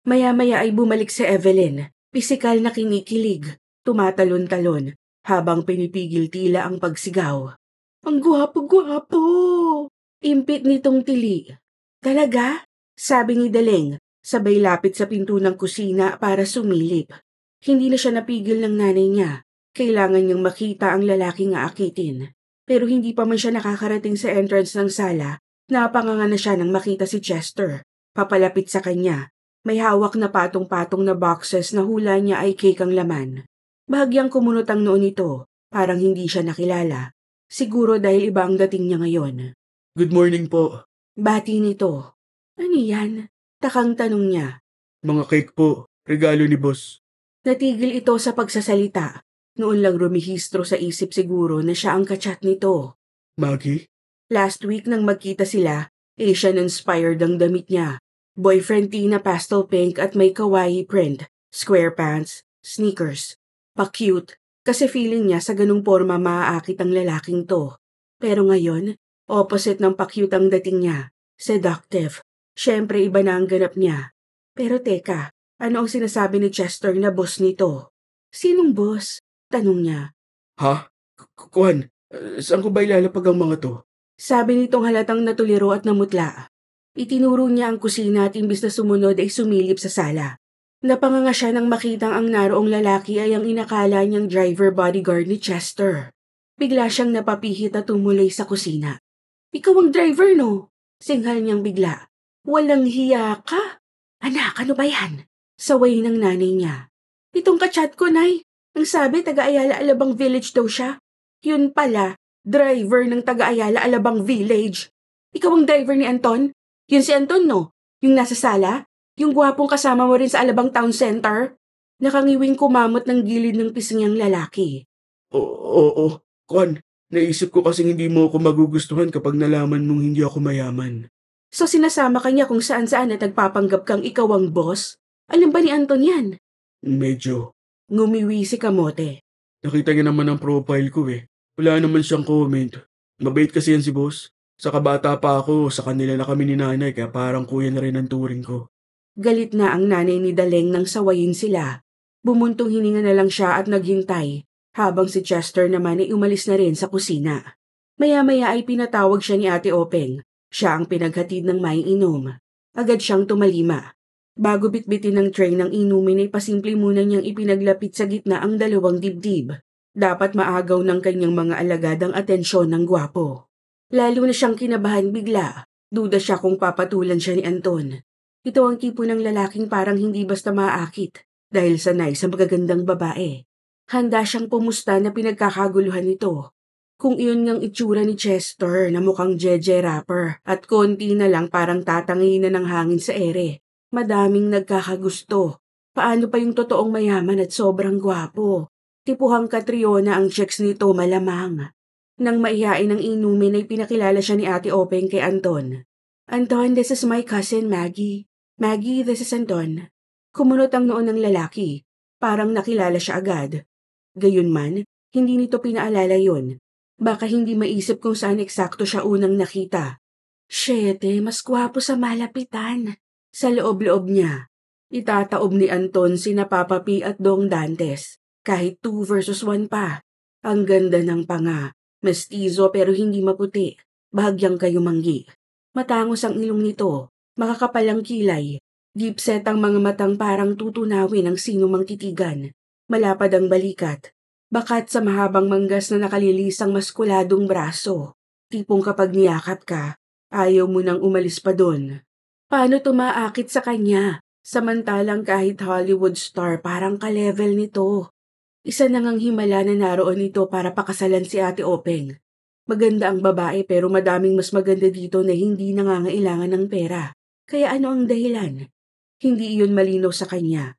Maya-maya ay bumalik si Evelyn, pisikal na kinikilig, tumatalon-talon, habang pinipigil tila ang pagsigaw. Ang gwapo-gwapo! Impit nitong tili. Talaga? Sabi ni Daleng, sabay lapit sa pinto ng kusina para sumilip. Hindi na siya napigil ng nanay niya. Kailangan niyang makita ang lalaking aakitin. Pero hindi pa man siya nakakarating sa entrance ng sala, napanganga na siya nang makita si Chester. Papalapit sa kanya. May hawak na patong-patong na boxes na hula niya ay cake ang laman. Bahagyang kumunot ang noon nito, parang hindi siya nakilala. Siguro dahil iba ang dating niya ngayon. Good morning po. Bati nito. Ano yan? Takang tanong niya. Mga cake po, regalo ni boss. Natigil ito sa pagsasalita. Noon lang rumihistro sa isip siguro na siya ang kachat nito. Maggie? Last week nang magkita sila, Asian-inspired ang damit niya. Boyfriend tee na pastel pink at may kawaii print, square pants, sneakers. Pa-cute, kasi feeling niya sa ganung forma maaakit ang lalaking to. Pero ngayon, opposite ng pa-cute ang dating niya. Seductive. Siyempre iba na ang ganap niya. Pero teka, ano ang sinasabi ni Chester na boss nito? Sinong boss? Tanong niya. Ha? Kuan, saan ko ba ilalapag ang mga to? Sabi nitong halatang natuliro at namutla. Itinuro niya ang kusina at imbis na sumunod ay sumilip sa sala. Napanganga siya nang makitang ang naroong lalaki ay ang inakala niyang driver bodyguard ni Chester. Bigla siyang napapihit at tumuloy sa kusina. Ikaw ang driver, no? Singhal niyang bigla. Walang hiya ka? Anak, ano ba yan? Saway ng nanay niya. Itong kachat ko, Nay. Ang sabi, taga-Ayala Alabang Village daw siya. Yun pala, driver ng taga-Ayala Alabang Village. Ikaw ang driver ni Anton? Yun si Anton, no? Yung nasa sala? Yung gwapong kasama mo rin sa Alabang Town Center? Nakangiwing kumamot ng gilid ng pisngyang lalaki. Oo. Kuan, naisip ko kasing hindi mo ako magugustuhan kapag nalaman mong hindi ako mayaman. So sinasama ka niya kung saan-saan at nagpapanggap kang ikaw ang boss? Alam ba ni Anton yan? Medyo. Ngumiwi si Kamote. Nakita niya naman ang profile ko eh. Wala naman siyang comment. Mabait kasi yan si boss. Sa kabata pa ako, sa kanila na kami ni nanay kaya parang kuya na rin ang turing ko. Galit na ang nanay ni Daleng nang sawayin sila. Bumuntong hininga na lang siya at naghintay, habang si Chester naman ay umalis na rin sa kusina. Maya-maya ay pinatawag siya ni Ate Openg. Siya ang pinaghatid ng maiinom. Agad siyang tumalima. Bago bitbitin ng tray ng inumin ay pasimple muna niyang ipinaglapit sa gitna ang dalawang dibdib. Dapat maagaw ng kanyang mga alagad ang atensyon ng gwapo. Lalo na siyang kinabahan bigla. Duda siya kung papatulan siya ni Anton. Ito ang tipo ng lalaking parang hindi basta maaakit dahil sanay sa magagandang babae. Handa siyang pumusta na pinagkakaguluhan nito. Kung iyon ngang itsura ni Chester na mukhang jeje rapper at konti na lang parang tatangin na ng hangin sa ere. Madaming nagkakagusto. Paano pa yung totoong mayaman at sobrang gwapo? Tipuhang Catriona ang chicks nito malamang. Nang maihain ng inumin ay pinakilala siya ni Ate Openg kay Anton. Anton, this is my cousin Maggie. Maggie, this is Anton. Kumunot ang noon ng lalaki. Parang nakilala siya agad. Gayunman, hindi nito pinaalala yun. Baka hindi maisip kung saan eksakto siya unang nakita. Shete, mas gwapo sa malapitan. Sa loob-loob niya. Itataob ni Anton sina Papa P at Dong Dantes. Kahit 2 versus 1 pa. Ang ganda ng panga. Mestizo pero hindi maputi. Bahagyang kayumanggi. Matangos ang ilong nito. Makakapal ang kilay. Deep set ang mga matang parang tutunawin ang sino mang titigan. Malapad ang balikat. Bakat sa mahabang manggas na nakalilisang maskuladong braso. Tipong kapag niyakap ka, ayaw mo nang umalis pa doon. Paano tumaakit sa kanya? Samantalang kahit Hollywood star parang ka-level nito. Isa na ngang himala na naroon ito para pakasalan si Ate Openg. Maganda ang babae pero madaming mas maganda dito na hindi nangangailangan ng pera. Kaya ano ang dahilan? Hindi iyon malinaw sa kanya.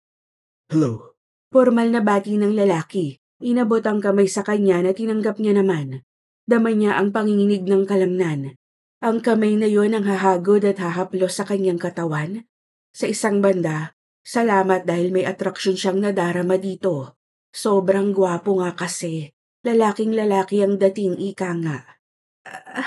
Hello. Formal na bati ng lalaki. Inabot ang kamay sa kanya na tinanggap niya naman. Dama niya ang panginginig ng kalamnan. Ang kamay na yon ang hahagod at hahaplos sa kanyang katawan. Sa isang banda, salamat dahil may atraksyon siyang nadarama dito. Sobrang gwapo nga kasi. Lalaking-lalaki ang dating ika nga.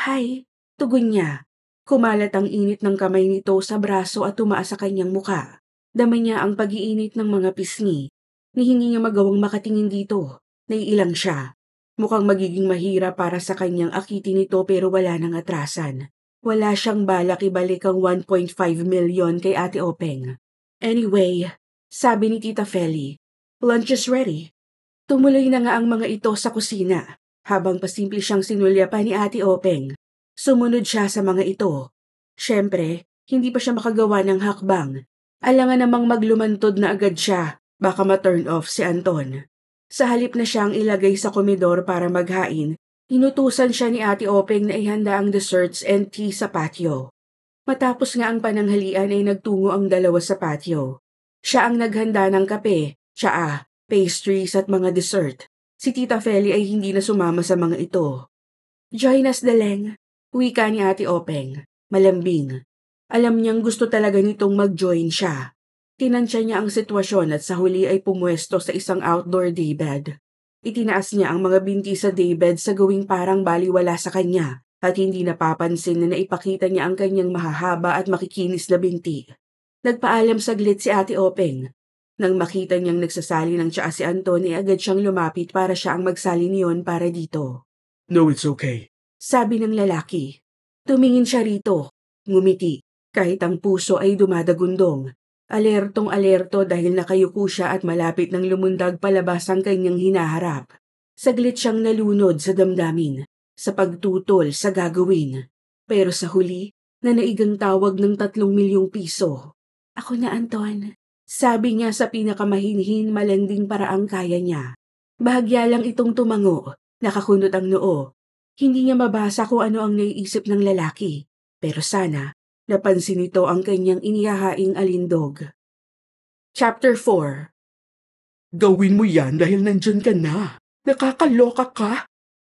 Hi, tugon niya. Kumalat ang init ng kamay nito sa braso at tumaas sa kanyang muka. Dama niya ang pag-iinit ng mga pisngi. Ni hindi niya magawang makatingin dito. Naiilang siya. Mukhang magiging mahirap para sa kanyang akitin nito pero wala nang atrasan. Wala siyang balak ibalik ang 1.5 million kay Ate Openg. Anyway, sabi ni Tita Feli, lunch is ready. Tumuloy na nga ang mga ito sa kusina. Habang pasimple siyang sinulya pa ni Ate Openg. Sumunod siya sa mga ito. Siyempre, hindi pa siya makagawa ng hakbang. Alangan namang maglumantod na agad siya. Baka ma-turn off si Anton. Sa halip na siyang ilagay sa komedor para maghain, inutusan siya ni Ate Openg na ihanda ang desserts and tea sa patio. Matapos nga ang pananghalian ay nagtungo ang dalawa sa patio. Siya ang naghanda ng kape, tsaa, pastries at mga dessert. Si Tita Feli ay hindi na sumama sa mga ito. Join us, Deleng, wika ni Ate Openg, malambing. Alam niyang gusto talaga nitong mag-join siya. Tinansya niya ang sitwasyon at sa huli ay pumwesto sa isang outdoor daybed. Itinaas niya ang mga binti sa daybed sa gawing parang baliwala sa kanya at hindi napapansin na naipakita niya ang kanyang mahahaba at makikinis na binti. Nagpaalam saglit si Ate Openg. Nang makita niyang nagsasali ng tsaa si Anton ay agad siyang lumapit para siya ang magsali niyon para dito. No, it's okay. Sabi ng lalaki. Tumingin siya rito. Ngumiti. Kahit ang puso ay dumadagundong. Alertong-alerto dahil nakayuko siya at malapit nang lumundag palabas ang kanyang hinaharap. Saglit siyang nalunod sa damdamin, sa pagtutol sa gagawin. Pero sa huli, nanaigang tawag ng 3 milyong piso. Ako na, Anton. Sabi niya sa pinakamahinhin malanding paraang kaya niya. Bahagya lang itong tumango, nakakunot ang noo. Hindi niya mabasa kung ano ang naiisip ng lalaki. Pero sana, napansin nito ang kanyang inihahaing alindog. Chapter 4. Gawin mo yan dahil nandyan ka na. Nakakaloka ka.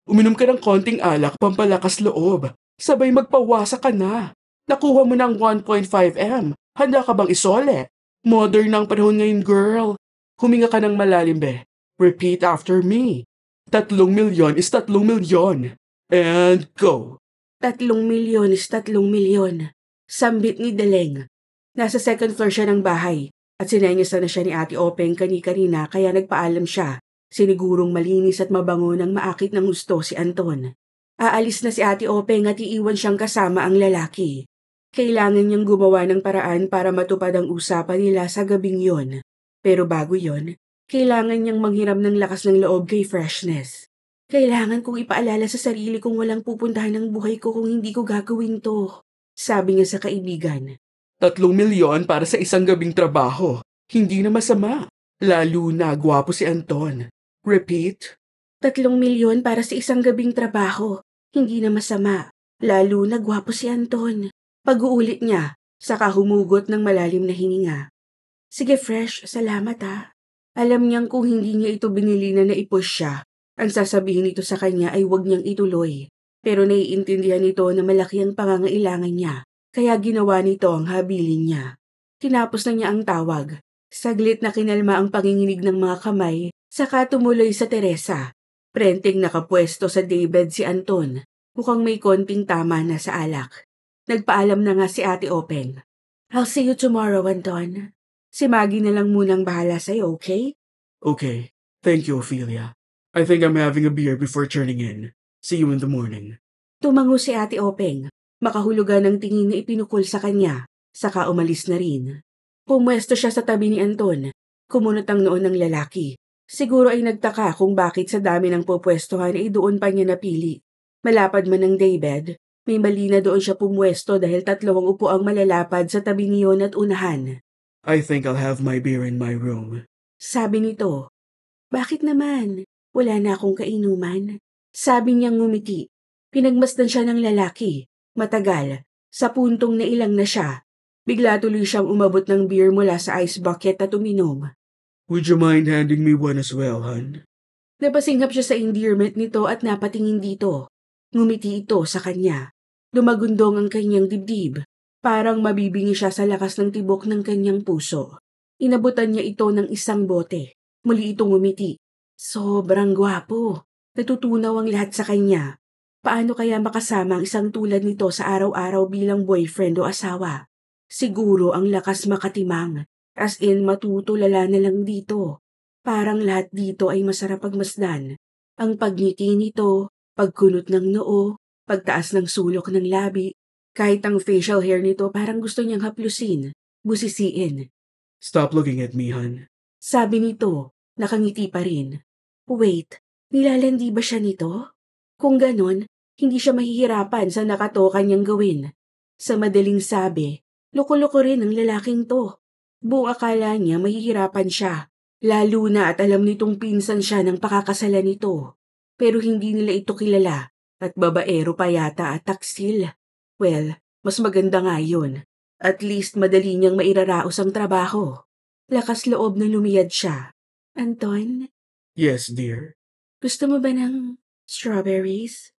Uminom ka ng konting alak pampalakas loob. Sabay magpawasa ka na. Nakuha mo ng 1.5M. Handa ka bang isole? Modern ang panahon ngayon, girl. Huminga ka ng malalim, be. Repeat after me. 3 milyon is 3 milyon. And go. 3 milyon is 3 milyon. Sambit ni Deleng. Nasa second floor siya ng bahay. At sinenyasan na siya ni Ate Openg kani-kanina kaya nagpaalam siya. Sinigurong malinis at mabango ng maakit ng husto si Anton. Aalis na si Ate Openg at iiwan siyang kasama ang lalaki. Kailangan niyang gumawa ng paraan para matupad ang usapan nila sa gabing yon. Pero bago yon, kailangan niyang manghiram ng lakas ng loob kay Freshness. Kailangan kong ipaalala sa sarili kong walang pupuntahan ng buhay ko kung hindi ko gagawin to, sabi niya sa kaibigan. 3 milyon para sa isang gabing trabaho. Hindi na masama. Lalo na gwapo si Anton. Repeat. 3 milyon para sa isang gabing trabaho. Hindi na masama. Lalo na gwapo si Anton. Pag-uulit niya, saka humugot ng malalim na hininga. Sige Fresh, salamat ha. Alam niyang kung hindi niya ito binili na naipush siya, ang sasabihin nito sa kanya ay huwag niyang ituloy. Pero naiintindihan nito na malaki ang pangangailangan niya, kaya ginawa nito ang habilin niya. Tinapos na niya ang tawag. Saglit na kinalma ang panginginig ng mga kamay, saka tumuloy sa Teresa. Prenteng nakapwesto sa daybed si Anton, mukhang may konting tama na sa alak. Nagpaalam na nga si Ate Openg. I'll see you tomorrow, Anton. Si Maggie na lang munang bahala sa'yo, okay? Okay. Thank you, Ophelia. I think I'm having a beer before turning in. See you in the morning. Tumango si Ate Openg. Makahulugan ng tingin na ipinukol sa kanya, saka umalis na rin. Pumwesto siya sa tabi ni Anton. Kumunot ang noon ng lalaki. Siguro ay nagtaka kung bakit sa dami ng pupwestuhan ay doon pa niya napili. Malapad man ang daybed, may mali na doon siya pumwesto dahil 3 ang upo ang malalapad sa tabi niyon at unahan. I think I'll have my beer in my room. Sabi nito. Bakit naman? Wala na akong kainuman. Sabi niyang ngumiti. Pinagmasdan siya ng lalaki. Matagal. Sa puntong nailang na siya. Bigla tuloy siyang umabot ng beer mula sa ice bucket at uminom. Would you mind handing me one as well, hon? Napasinghap siya sa endearment nito at napatingin dito. Ngumiti ito sa kanya. Dumagundong ang kanyang dibdib. Parang mabibingi siya sa lakas ng tibok ng kanyang puso. Inabutan niya ito ng isang bote. Muli itong ngumiti. Sobrang gwapo. Natutunaw ang lahat sa kanya. Paano kaya makasama ang isang tulad nito sa araw-araw bilang boyfriend o asawa? Siguro ang lakas makatimang. As in matutulala na lang dito. Parang lahat dito ay masarap pagmasdan. Ang pagngiti nito, pagkunot ng noo, pagtaas ng sulok ng labi, kahit ang facial hair nito parang gusto niyang haplusin, busisiin. Stop looking at me, hon. Sabi nito, nakangiti pa rin. Wait, nilalandi ba siya nito? Kung ganon, hindi siya mahihirapan sa nakatoka niyang gawin. Sa madaling sabi, loko-loko rin ang lalaking to. Buong akala niya mahihirapan siya, lalo na at alam nitong pinsan siya ng pakakasalan nito. Pero hindi nila ito kilala at babaero pa yata at taksil. Well, mas maganda nga yun. At least madali niyang mairaraos ang trabaho. Lakas loob na lumiyad siya. Anton, Yes, dear. gusto mo ba ng strawberries?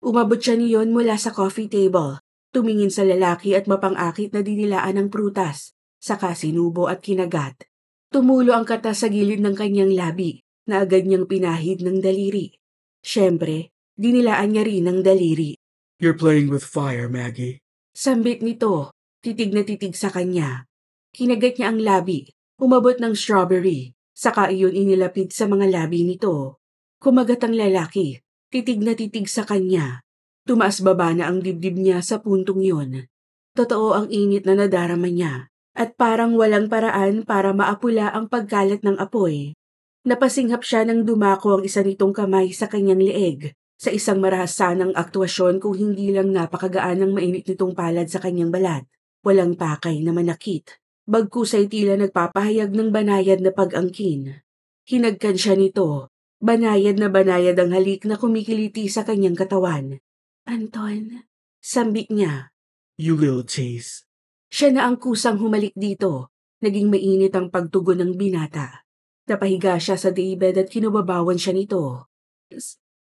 Umabot siya niyon mula sa coffee table. Tumingin sa lalaki at mapang-akit na dinilaan ng prutas. Saka sinubo at kinagat. Tumulo ang katas sa gilid ng kanyang labi na agad niyang pinahid ng daliri. Siyempre, dinilaan niya rin ng daliri. You're playing with fire, Maggie. Sambit nito, titig na titig sa kanya. Kinagat niya ang labi, umabot ng strawberry, saka iyon inilapid sa mga labi nito. Kumagat ang lalaki, titig na titig sa kanya. Tumaas baba na ang dibdib niya sa puntong yun. Totoo ang init na nadarama niya, at parang walang paraan para maapula ang pagkalat ng apoy. Napasinghap siya nang dumako ang isa nitong kamay sa kanyang leeg, sa isang marahasanang aktwasyon kung hindi lang napakagaan ng mainit nitong palad sa kanyang balat. Walang pakay na manakit. Bagkus ay tila nagpapahayag ng banayad na pag-angkin. Hinagkan siya nito. Banayad na banayad ang halik na kumikiliti sa kanyang katawan. Anton, sambit niya. You little tease. Siya na ang kusang humalik dito. Naging mainit ang pagtugon ng binata. Napahiga siya sa daybed at kinubabawan siya nito.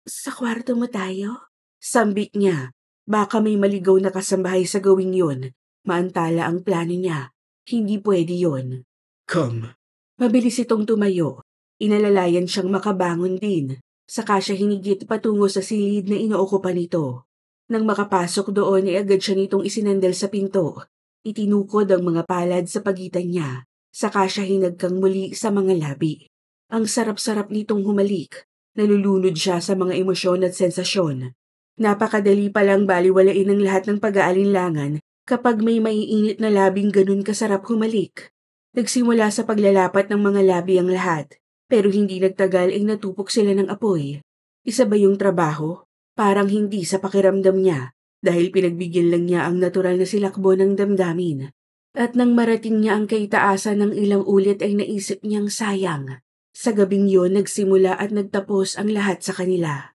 Sa kwarto mo tayo? Sambit niya. Baka may maligaw na kasambahay sa gawing yun. Maantala ang plano niya. Hindi pwede yun. Come. Mabilis itong tumayo. Inalalayan siyang makabangon din. Saka siya hinigit patungo sa silid na inookupa nito. Nang makapasok doon ay agad siya nitong isinandal sa pinto. Itinukod ang mga palad sa pagitan niya. Saka siya hinagkang muli sa mga labi. Ang sarap-sarap nitong humalik. Nalulunod siya sa mga emosyon at sensasyon. Napakadali palang baliwalain ang lahat ng pag-aalinlangan kapag may maiinit na labing ganun kasarap humalik. Nagsimula sa paglalapat ng mga labi ang lahat, pero hindi nagtagal ay natupok sila ng apoy. Isa ba yung trabaho? Parang hindi sa pakiramdam niya, dahil pinagbigyan lang niya ang natural na silakbo ng damdamin. At nang marating niya ang kaitaasan ng ilang ulit ay naisip niyang sayang. Sa gabing yon nagsimula at nagtapos ang lahat sa kanila.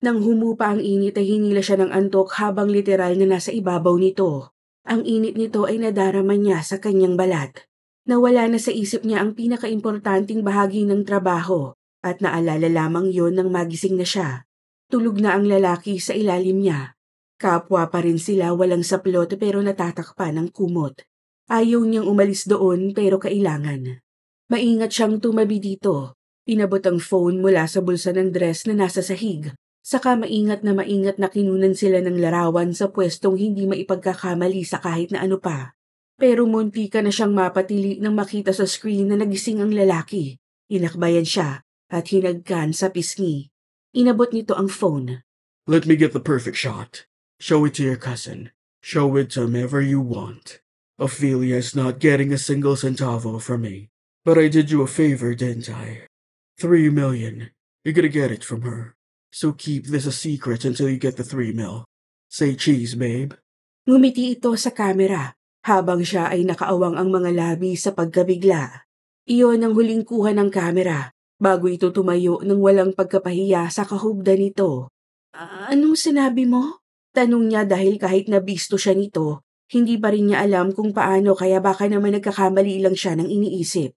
Nang humupa ang init ay hinila siya ng antok habang literal na nasa ibabaw nito. Ang init nito ay nadarama niya sa kanyang balat. Nawala na sa isip niya ang pinakaimportanting bahagi ng trabaho at naalala lamang yon nang magising na siya. Tulog na ang lalaki sa ilalim niya. Kapwa pa rin sila, walang saplot pero natatakpan ng kumot. Ayaw niyang umalis doon pero kailangan. Maingat siyang tumabi dito. Inabot ang phone mula sa bulsa ng dress na nasa sahig. Saka maingat na kinunan sila ng larawan sa pwestong hindi maipagkakamali sa kahit na ano pa. Pero munti ka na siyang mapatili nang makita sa screen na nagising ang lalaki. Inakbayan siya at hinagkan sa pisngi. Inabot nito ang phone. Let me get the perfect shot. Show it to your cousin. Show it to whomever you want. Ophelia's not getting a single centavo from me. But I did you a favor, didn't I? 3 million. You're gonna get it from her. So keep this a secret until you get the 3 mil. Say cheese, babe. Ngumiti ito sa kamera habang siya ay nakaawang ang mga labi sa pagkabigla. Iyon ang huling kuha ng kamera bago ito tumayo ng walang pagkapahiya sa kahubda nito. Anong sinabi mo? Tanong niya dahil kahit nabisto siya nito, hindi pa rin niya alam kung paano kaya baka naman nagkakamali lang siya ng iniisip.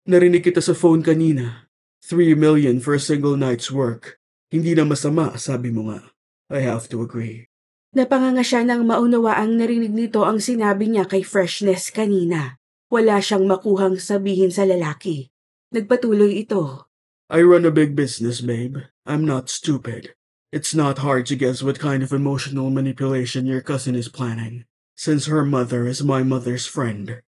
Narinig kita sa phone kanina. 3 million for a single night's work. Hindi na masama, sabi mo nga. I have to agree. Napanganga siya nang maunawaang narinig nito ang sinabi niya kay Freshness kanina. Wala siyang makuhang sabihin sa lalaki. Nagpatuloy ito. I run a big business, babe. I'm not stupid. It's not hard to guess what kind of emotional manipulation your cousin is planning, since her mother is my mother's friend.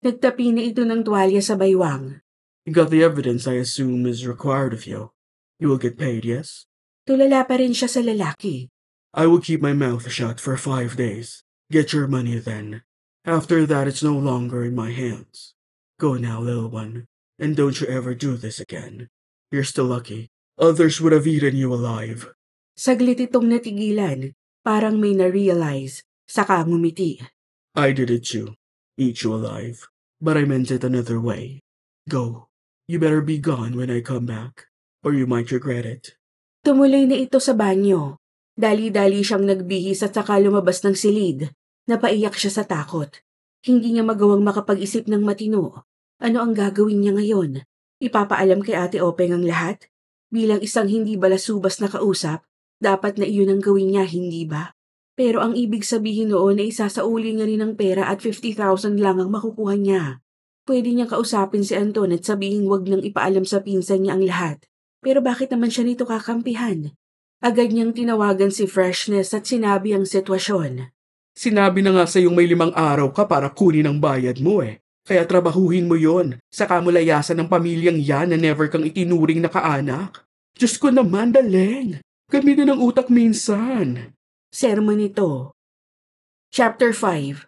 Nagtapi na ito ng tuwalya sa baywang. You got the evidence I assume is required of you. You will get paid, yes? Tulala pa rin siya sa lalaki. I will keep my mouth shut for 5 days. Get your money then. After that, it's no longer in my hands. Go now, little one, and don't you ever do this again. You're still lucky. Others would have eaten you alive. Saglit itong natigilan, parang may na-realize, saka ngumiti. I did it too. Eat you alive. But I meant it another way. Go. You better be gone when I come back, or you might regret it. Tumuloy na ito sa banyo. Dali-dali siyang nagbihis at saka lumabas ng silid. Napaiyak siya sa takot. Hindi niya magawang makapag-isip ng matino. Ano ang gagawin niya ngayon? Ipapaalam kay Ate Openg ang lahat? Bilang isang hindi balasubas na kausap, dapat na iyon ang gawin niya, hindi ba? Pero ang ibig sabihin noon ay isasauli niya rin ng pera at 50,000 lang ang makukuha niya. Pwede niyang kausapin si Anton at sabihin wag nang ipaalam sa pinsan niya ang lahat. Pero bakit naman siya nito kakampihan? Agad niyang tinawagan si Freshness at sinabi ang sitwasyon. Sinabi na nga sa'yong may 5 araw ka para kunin ang bayad mo eh. Kaya trabahuhin mo yon. Saka mo layasan ng pamilyang yan na never kang itinuring na kaanak. Diyos ko naman, Daleng. Gamitin ng utak minsan. Sermon nito. Chapter 5.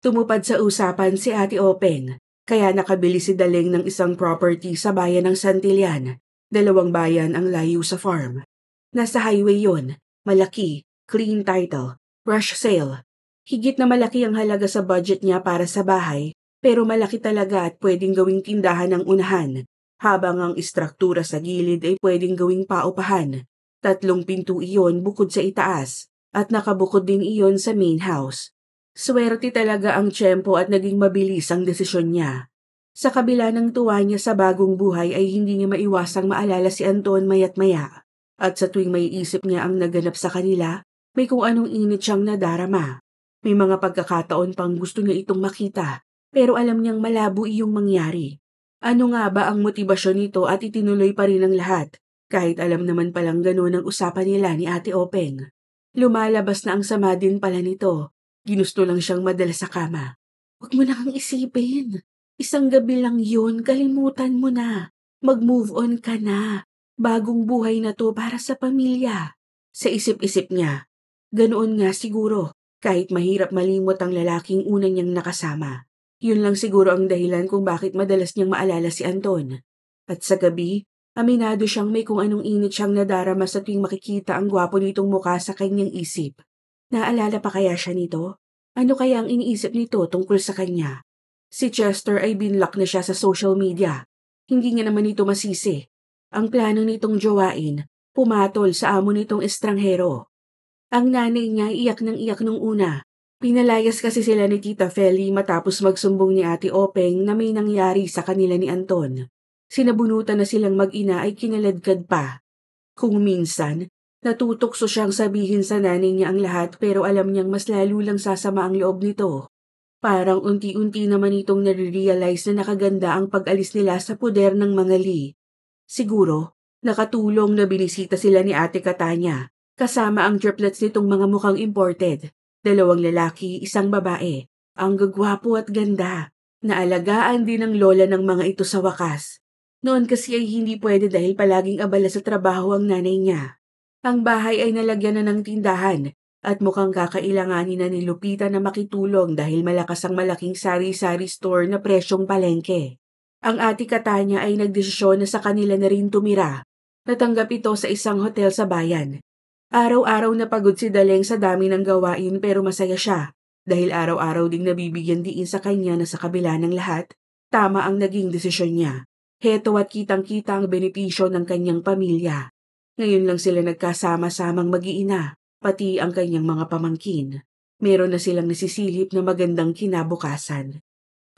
Tumupad sa usapan si Ate Openg, kaya nakabili si Daleng ng isang property sa bayan ng Santillan. 2 bayan ang layo sa farm. Nasa highway yon, malaki, clean title, rush sale. Higit na malaki ang halaga sa budget niya para sa bahay, pero malaki talaga at pwedeng gawing tindahan ng unahan, habang ang istruktura sa gilid ay pwedeng gawing paupahan. 3 pinto iyon bukod sa itaas, at nakabukod din iyon sa main house. Swerte talaga ang tiyempo at naging mabilis ang desisyon niya. Sa kabila ng tuwa niya sa bagong buhay ay hindi niya maiwasang maalala si Anton mayat maya. At sa tuwing may isip niya ang naganap sa kanila, may kung anong init siyang nadarama. May mga pagkakataon pang gusto niya itong makita, pero alam niyang malabo iyong mangyari. Ano nga ba ang motibasyon nito at itinuloy pa rin ang lahat, kahit alam naman palang gano'n ang usapan nila ni Ate Openg. Lumalabas na ang sama din pala nito. Ginusto lang siyang madala sa kama. Huwag mo na kang isipin. Isang gabi lang yun, kalimutan mo na. Mag-move on ka na. Bagong buhay na to para sa pamilya. Sa isip-isip niya, ganoon nga siguro, kahit mahirap malimot ang lalaking una niyang nakasama. Yun lang siguro ang dahilan kung bakit madalas niyang maalala si Anton. At sa gabi, aminado siyang may kung anong init siyang nadarama sa tuwing makikita ang gwapo nitong mukha sa kanyang isip. Naalala pa kaya siya nito? Ano kaya ang iniisip nito tungkol sa kanya? Si Chester ay binlock na siya sa social media. Hindi niya naman ito masisi. Ang plano nitong jowain, pumatol sa amo nitong estranghero. Ang nanay niya iyak ng iyak nung una. Pinalayas kasi sila ni Tita Feli matapos magsumbong ni Ate Openg na may nangyari sa kanila ni Anton. Sinabunutan na silang mag-ina ay kinaladkad pa. Kung minsan, natutokso siyang sabihin sa nanay niya ang lahat pero alam niyang mas lalo lang sasama ang loob nito. Parang unti-unti naman itong nare-realize na nakaganda ang pag-alis nila sa poder ng mga Lee. Siguro, nakatulong na binisita sila ni Ate Katanya, kasama ang triplets nitong mga mukhang imported. 2 lalaki, 1 babae. Ang gagwapo at ganda. Naalagaan din ng lola ng mga ito sa wakas. Noon kasi ay hindi pwede dahil palaging abala sa trabaho ang nanay niya. Ang bahay ay nalagyan na ng tindahan at mukhang kakailanganin na ni Lupita na makitulong dahil malakas ang malaking sari-sari store na presyong palengke. Ang Ate Katanya ay nagdesisyon na sa kanila na rin tumira. Natanggap ito sa isang hotel sa bayan. Araw-araw na pagod si Daleng sa dami ng gawain pero masaya siya dahil araw-araw ding nabibigyan diin sa kanya na sa kabila ng lahat, tama ang naging desisyon niya. Heto at kitang-kita ang benepisyo ng kanyang pamilya. Ngayon lang sila nagkasama-samang mag-iina, pati ang kanyang mga pamangkin. Meron na silang nasisilip na magandang kinabukasan.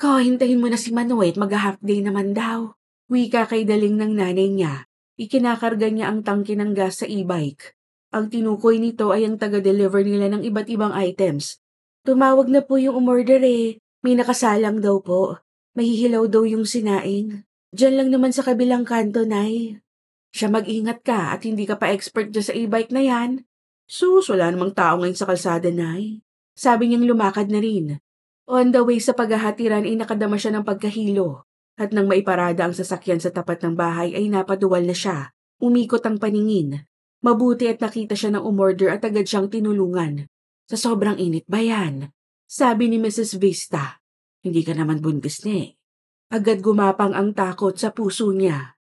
Hintayin mo na si Manuel, mag-half day naman daw. Wika kay Daling ng nanay niya. Ikinakarga niya ang tangke ng gas sa e-bike. Ang tinukoy nito ay ang taga-deliver nila ng iba't ibang items. Tumawag na po yung umorder eh. May nakasalang daw po. Mahihilaw daw yung sinaing. Diyan lang naman sa kabilang kanto, Nay. Siya mag-ingat ka at hindi ka pa expert dyan sa e-bike na yan. Sus, wala namang tao ngayon sa kalsada, Nay. Sabi niyang lumakad na rin. On the way sa paghahatiran ay nakadama siya ng pagkahilo. At nang maiparada ang sasakyan sa tapat ng bahay ay napaduwal na siya. Umikot ang paningin. Mabuti at nakita siya ng umorder at agad siyang tinulungan. Sa sobrang init ba yan? Sabi ni Mrs. Vista. Hindi ka naman buntis na eh. Agad gumapang ang takot sa puso niya.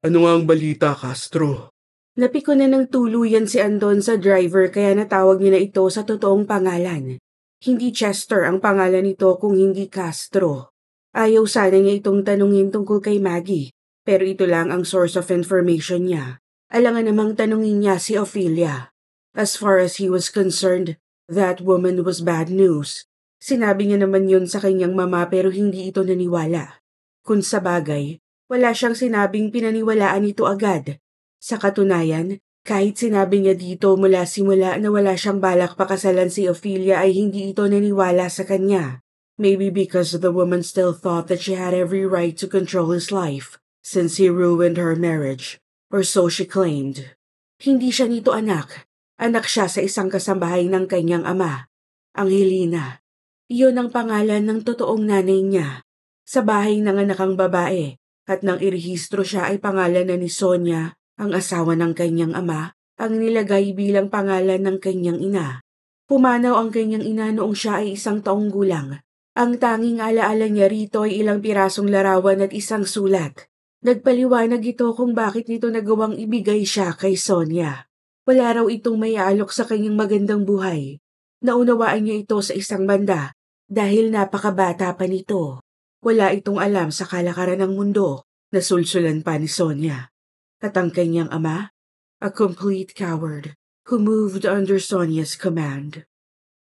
Ano nga ang balita, Castro? Napiko na ng tuluyan si Anton sa driver kaya natawag niya na ito sa totoong pangalan. Hindi Chester ang pangalan nito kung hindi Castro. Ayaw sana niya itong tanungin tungkol kay Maggie, pero ito lang ang source of information niya. Alangan namang tanungin niya si Ophelia. As far as he was concerned, that woman was bad news. Sinabi niya naman yun sa kanyang mama pero hindi ito naniwala. Kung sa bagay, wala siyang sinabing pinaniwalaan ito agad. Sa katunayan, kahit sinabi niya dito mula simula na wala siyang balak pakasalan si Ophelia ay hindi ito naniwala sa kanya. Maybe because the woman still thought that she had every right to control his life since he ruined her marriage, or so she claimed. Hindi siya nito anak. Anak siya sa isang kasambahay ng kanyang ama, Angelina. Iyon ang pangalan ng totoong nanay niya. Sa bahay ng anak ang babae at nang irehistro siya ay pangalan na ni Sonia, ang asawa ng kanyang ama, ang nilagay bilang pangalan ng kanyang ina. Pumanaw ang kanyang ina noong siya ay 1 taong gulang. Ang tanging alaala niya rito ay ilang pirasong larawan at isang sulat. Nagpaliwanag ito kung bakit nito nagawang ibigay siya kay Sonia. Wala raw itong may aalok sa kanyang magandang buhay. Naunawaan niya ito sa isang banda dahil napakabata pa nito. Wala itong alam sa kalakaran ng mundo na sulsulan pa ni Sonia. At ang kanyang ama, a complete coward who moved under Sonia's command.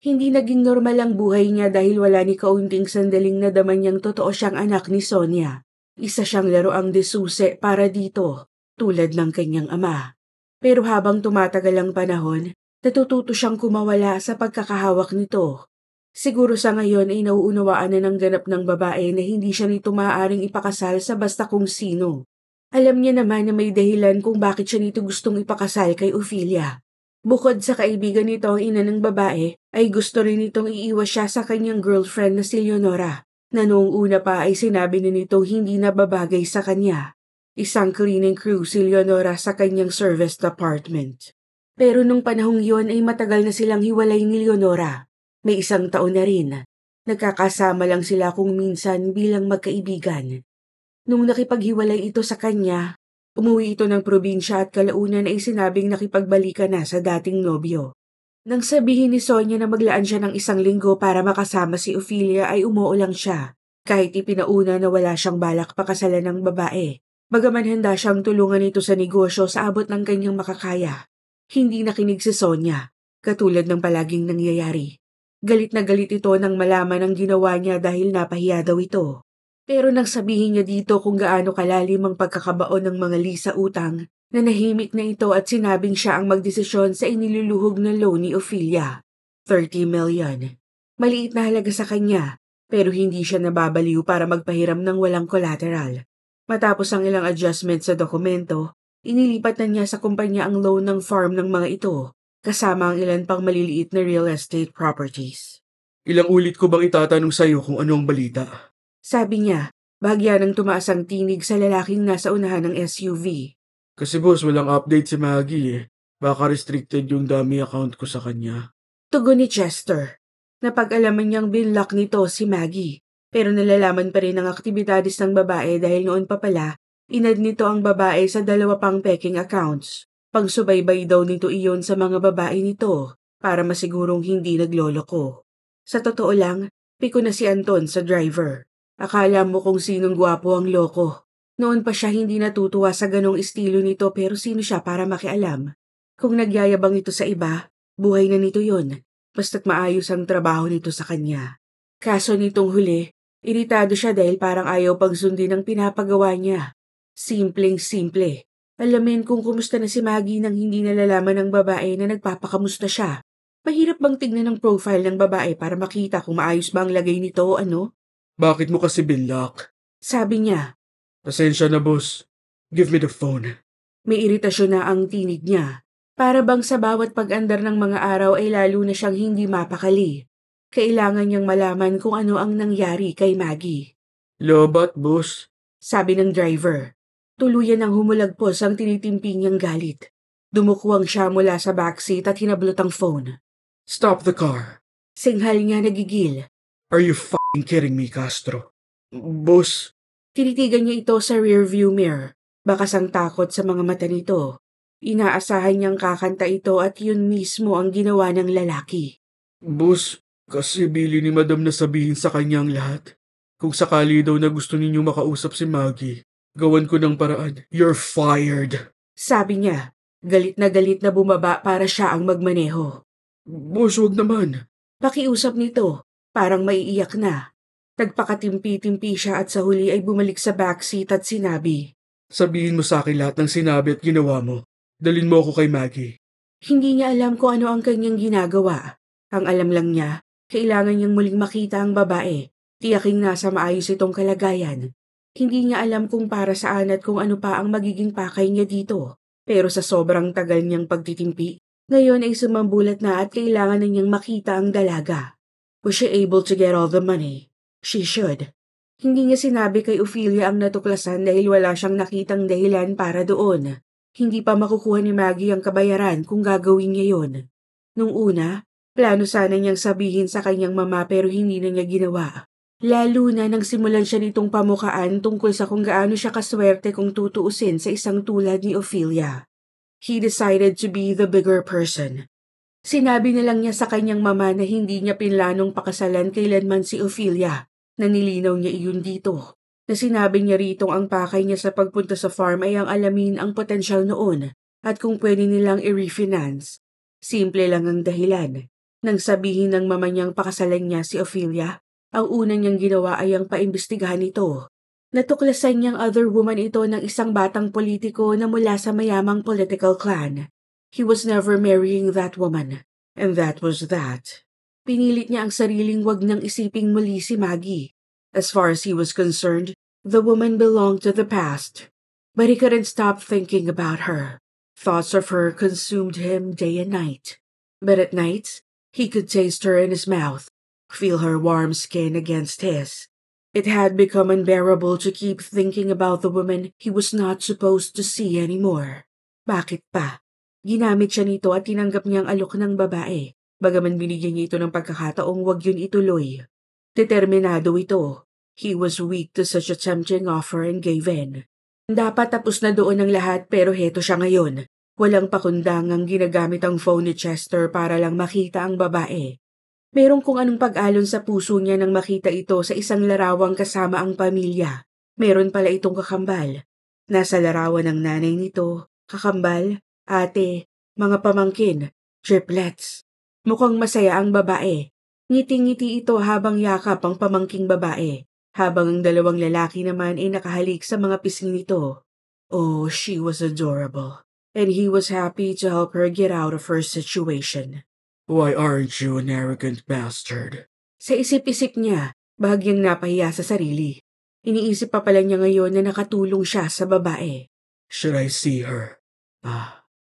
Hindi naging normal ang buhay niya dahil wala ni kaunting sandaling nadama niyang totoo siyang anak ni Sonia. Isa siyang laroang desuse para dito, tulad ng kanyang ama. Pero habang tumatagal ang panahon, natututo siyang kumawala sa pagkakahawak nito. Siguro sa ngayon ay nauunawaan na ng ganap ng babae na hindi siya nito maaaring ipakasal sa basta kung sino. Alam niya naman na may dahilan kung bakit siya nito gustong ipakasal kay Ophelia. Bukod sa kaibigan nito ang ina ng babae, ay gusto rin nitong iiwas siya sa kanyang girlfriend na si Leonora, na noong una pa ay sinabi na nitong hindi na babagay sa kanya. Isang cleaning crew si Leonora sa kanyang service department. Pero nung panahong yon ay matagal na silang hiwalay ni Leonora. May 1 taon na rin. Nagkakasama lang sila kung minsan bilang magkaibigan. Nung nakipaghiwalay ito sa kanya, umuwi ito ng probinsya at kalaunan ay sinabing nakipagbalikan na sa dating nobyo. Nang sabihin ni Sonia na maglaan siya ng 1 linggo para makasama si Ophelia ay umuo lang siya, kahit ipinauna na wala siyang balak pakasalan ng babae. Bagaman handa siyang tulungan ito sa negosyo sa abot ng kanyang makakaya. Hindi nakinig si Sonia, katulad ng palaging nangyayari. Galit na galit ito nang malaman ang ginawa niya dahil napahiya daw ito. Pero nang sabihin niya dito kung gaano kalalim ang pagkakabaon ng mga lisa utang, nanahimik na ito at sinabing siya ang magdesisyon sa iniluluhog na loan ni Ophelia. 30 million. Maliit na halaga sa kanya, pero hindi siya nababaliw para magpahiram ng walang collateral. Matapos ang ilang adjustment sa dokumento, inilipat na niya sa kumpanya ang loan ng farm ng mga ito, kasama ang ilan pang maliliit na real estate properties. Ilang ulit ko bang itatanong sa'yo kung ano ang balita? Sabi niya, bahagya ng tumaas ang tinig sa lalaking nasa unahan ng SUV. Kasi boss, walang update si Maggie eh. Baka restricted yung dummy account ko sa kanya. Tugon ni Chester. Napag-alaman niyang binlock nito si Maggie. Pero nalalaman pa rin ang aktibidades ng babae dahil noon pa pala, inad nito ang babae sa 2 pang peking accounts. Pangsubaybay daw nito iyon sa mga babae nito para masigurong hindi nagloloko. Sa totoo lang, piko na si Anton sa driver. Akala mo kung sinong gwapo ang loko. Noon pa siya hindi natutuwa sa ganong estilo nito pero sino siya para makialam? Kung nagyayabang ito sa iba, buhay na nito yon. Basta't maayos ang trabaho nito sa kanya. Kaso nitong huli, iritado siya dahil parang ayaw pagsundin ang pinapagawa niya. Simpleng-simple. Alamin kung kumusta na si Maggie nang hindi nalalaman ng babae na nagpapakamusta siya. Mahirap bang tignan ang profile ng babae para makita kung maayos ba ang lagay nito o ano? Bakit mo kasi binlock? Sabi niya. Pasensya na boss. Give me the phone. May iritasyon na ang tinig niya. Para bang sa bawat pag-andar ng mga araw ay lalo na siyang hindi mapakali. Kailangan niyang malaman kung ano ang nangyari kay Maggie. Lobat, boss. Sabi ng driver. Tuluyan ang humulagpos ang tinitimpi niyang galit. Dumukwang siya mula sa backseat at hinablot ang phone. Stop the car. Singhal niya nagigil. Are you f***ing kidding me, Castro? Boss, Tinitigan niya ito sa rearview mirror. Bakas ang takot sa mga mata nito. Inaasahan niyang kakanta ito at yun mismo ang ginawa ng lalaki. boss, kasi bili ni Madam na sabihin sa kanya ang lahat. Kung sakali daw na gusto ninyong makausap si Maggie, gawan ko ng paraan. You're fired. Sabi niya, galit na bumaba para siya ang magmaneho. Boss, wag naman. Pakiusap nito, parang maiiyak na. Nagpakatimpi-timpi siya at sa huli ay bumalik sa backseat at sinabi, Sabihin mo sa akin lahat ng sinabi at ginawa mo. Dalin mo ako kay Maggie. hindi niya alam kung ano ang kanyang ginagawa. Ang alam lang niya, kailangan niyang muling makita ang babae. Tiyaking nasa maayos itong kalagayan. Hindi niya alam kung para saan at kung ano pa ang magiging pakay niya dito. Pero sa sobrang tagal niyang pagtitimpi, ngayon ay sumambulat na at kailangan na niyang makita ang dalaga. Was she able to get all the money? She should. Hindi niya sinabi kay Ophelia ang natuklasan dahil wala siyang nakitang dahilan para doon. Hindi pa makukuha ni Maggie ang kabayaran kung gagawin niya yon. Nung una, plano sana niyang sabihin sa kanyang mama pero hindi na niya ginawa. Lalo na nang simulan siya nitong pamukaan tungkol sa kung gaano siya kaswerte kung tutuusin sa isang tulad ni Ophelia. He decided to be the bigger person. Sinabi na lang niya sa kanyang mama na hindi niya pinlanong pakasalan kailanman si Ophelia, na nilinaw niya iyon dito. Na sinabi niya ritong ang pakay niya sa pagpunta sa farm ay ang alamin ang potensyal noon at kung pwede nilang i-refinance. Simple lang ang dahilan. Nang sabihin ng mama niyang pakasalan niya si Ophelia, ang una niyang ginawa ay ang paimbestigahan ito. Natuklasan niyang other woman ito ng isang batang politiko na mula sa mayamang political clan. He was never marrying that woman, and that was that. Pinilit niya ang sariling wag nang isiping muli si Maggie. As far as he was concerned, the woman belonged to the past. But he couldn't stop thinking about her. Thoughts of her consumed him day and night. But at nights, he could taste her in his mouth, feel her warm skin against his. It had become unbearable to keep thinking about the woman he was not supposed to see anymore. Bakit pa? Ginamit siya nito at tinanggap niya ang alok ng babae, bagaman binigyan niya ito ng pagkakataong wag yun ituloy. Determinado ito. He was weak to such a tempting offer and gave in. Dapat tapos na doon ang lahat pero heto siya ngayon. Walang pakundangang ginagamit ang phone ni Chester para lang makita ang babae. Merong kung anong pag-alon sa puso niya nang makita ito sa isang larawang kasama ang pamilya. Meron pala itong kakambal. Nasa larawan ng nanay nito, kakambal, ate, mga pamangkin, triplets. Mukhang masaya ang babae. Ngiti-ngiti ito habang yakap ang pamangking babae, habang ang dalawang lalaki naman ay nakahalik sa mga pisngi nito. Oh, she was adorable, and he was happy to help her get out of her situation. Why aren't you an arrogant bastard? Sa isip-isip niya, bahagyang napahiya sa sarili. Iniisip pa pala niya ngayon na nakatulong siya sa babae. Should I see her?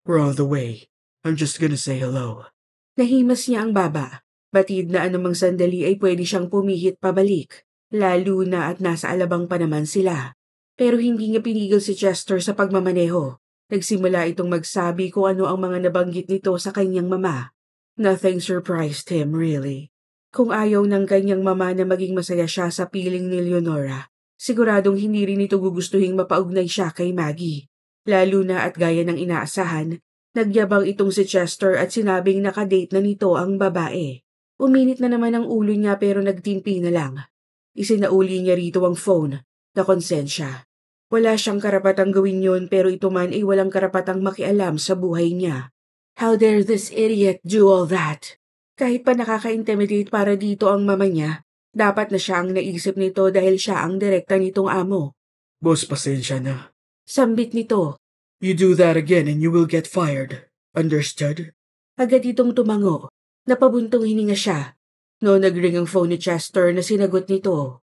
We're on the way. I'm just gonna say hello. Nahimas niya ang baba. Batid na anumang sandali ay pwede siyang pumihit pabalik, lalo na at nasa alabang pa naman sila. Pero hindi niya pinigil si Chester sa pagmamaneho. Nagsimula itong magsabi kung ano ang mga nabanggit nito sa kanyang mama. Nothing surprised him, really. Kung ayaw ng kanyang mama na maging masaya siya sa piling ni Leonora, siguradong hindi rin ito gugustuhing mapaugnay siya kay Maggie. Lalo na at gaya ng inaasahan, nagyabang itong si Chester at sinabing nakadate na nito ang babae. Uminit na naman ang ulo niya pero nagtimpi na lang. Isinauli niya rito ang phone, na konsensya. Wala siyang karapatang gawin yun pero ito man ay walang karapatang makialam sa buhay niya. How dare this idiot do all that? Kahit pa nakaka-intimidate para dito ang mama niya, dapat na siya ang naisip nito dahil siya ang direkta nitong amo. Boss, pasensya na. Sambit nito. You do that again and you will get fired. Understood? Agad itong tumango. Napabuntong hininga siya. No nagring ang phone ni Chester na sinagot nito.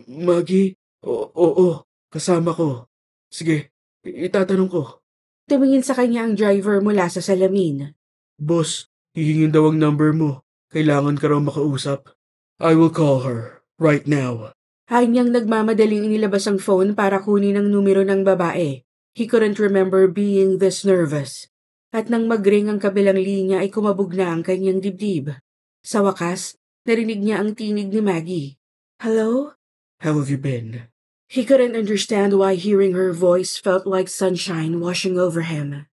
Maggie? Oo, kasama ko. Sige, itatanong ko. Tumingin sa kanya ang driver mula sa salamin. Boss, hihingin daw ang number mo. Kailangan ka raw makausap. I will call her, right now. Hanyang nagmamadaling inilabas ang phone para kunin ang numero ng babae. He couldn't remember being this nervous. At nang magring ang kabilang linya ay kumabog na ang kanyang dibdib. Sa wakas, narinig niya ang tinig ni Maggie. Hello? How have you been? He couldn't understand why hearing her voice felt like sunshine washing over him.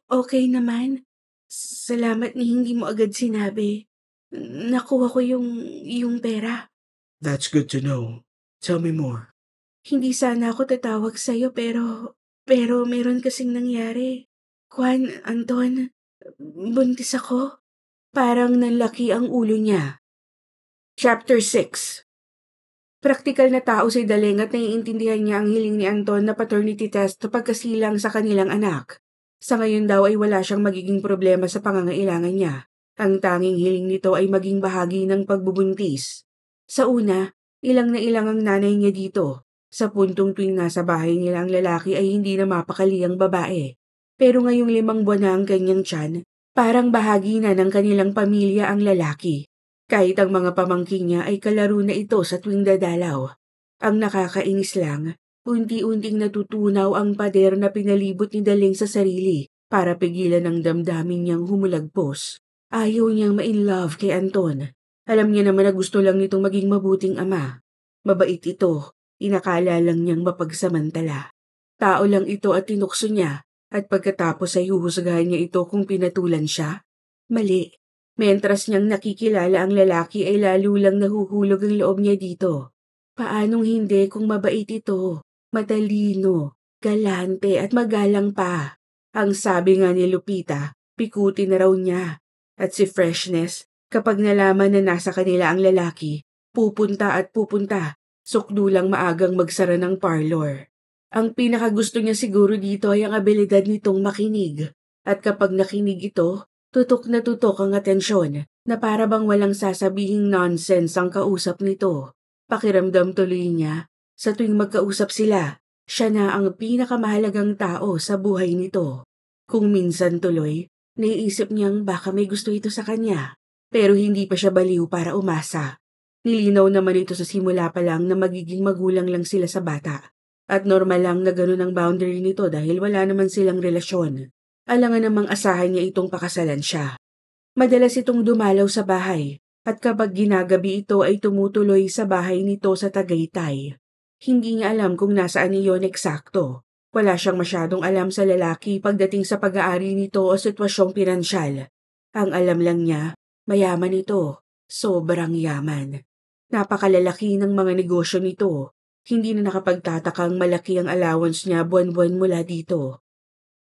Okay naman. Salamat ni hindi mo agad sinabi. Nakuha ko yung pera. That's good to know. Tell me more. Hindi sana ako tatawag sa'yo pero meron kasing nangyari. Juan, Anton, buntis ako. Parang nanlaki ang ulo niya. Chapter 6. Praktikal na tao si Daleng at naiintindihan niya ang hiling ni Anton na paternity test sa pagkasilang sa kanilang anak. Sa ngayon daw ay wala siyang magiging problema sa pangangailangan niya. Ang tanging hiling nito ay maging bahagi ng pagbubuntis. Sa una, ilang na ilang ang nanay niya dito. Sa puntong tuwing nasa bahay nila ang lalaki ay hindi na mapakali ang babae. Pero ngayong 5 buwan na ang kanyang tiyan, parang bahagi na ng kanilang pamilya ang lalaki. Kahit ang mga pamangkin niya ay kalaro na ito sa tuwing dadalaw. Ang nakakainis lang, unti-unting natutunaw ang pader na pinalibot ni Daleng sa sarili para pigilan ang damdamin niyang humulagpos. Ayaw niyang ma-in-love kay Anton. Alam niya naman na gusto lang nitong maging mabuting ama. Mabait ito, inakala lang niyang mapagsamantala. Tao lang ito at tinukso niya. At pagkatapos ay huhusgahan niya ito kung pinatulan siya? Mali. Mentras niyang nakikilala ang lalaki ay lalo lang nahuhulog ang loob niya dito. Paanong hindi kung mabait ito, matalino, galante at magalang pa? Ang sabi nga ni Lupita, pikutin na raw niya. At si Freshness, kapag nalaman na nasa kanila ang lalaki, pupunta at pupunta, sukdulang maagang magsara ng parlor. Ang pinakagusto niya siguro dito ay ang abilidad nitong makinig. At kapag nakinig ito, tutok na tutok ang atensyon na para bang walang sasabihing nonsense ang kausap nito. Pakiramdam tuloy niya, sa tuwing magkausap sila, siya na ang pinakamahalagang tao sa buhay nito. Kung minsan tuloy, naiisip niyang baka may gusto ito sa kanya. Pero hindi pa siya baliw para umasa. Nilinaw naman ito sa simula pa lang na magiging magulang lang sila sa bata. At normal lang na ganun ang boundary nito dahil wala naman silang relasyon. Alangan namang asahan niya itong pakasalan siya. Madalas itong dumalaw sa bahay at kapag ginagabi ito ay tumutuloy sa bahay nito sa Tagaytay. Hindi niya alam kung nasaan iyon eksakto. Wala siyang masyadong alam sa lalaki pagdating sa pag-aari nito o sitwasyong pinansyal. Ang alam lang niya, mayaman ito. Sobrang yaman. Napakalalaki ng mga negosyo nito. Hindi na nakapagtatakang malaki ang allowance niya buwan-buwan mula dito.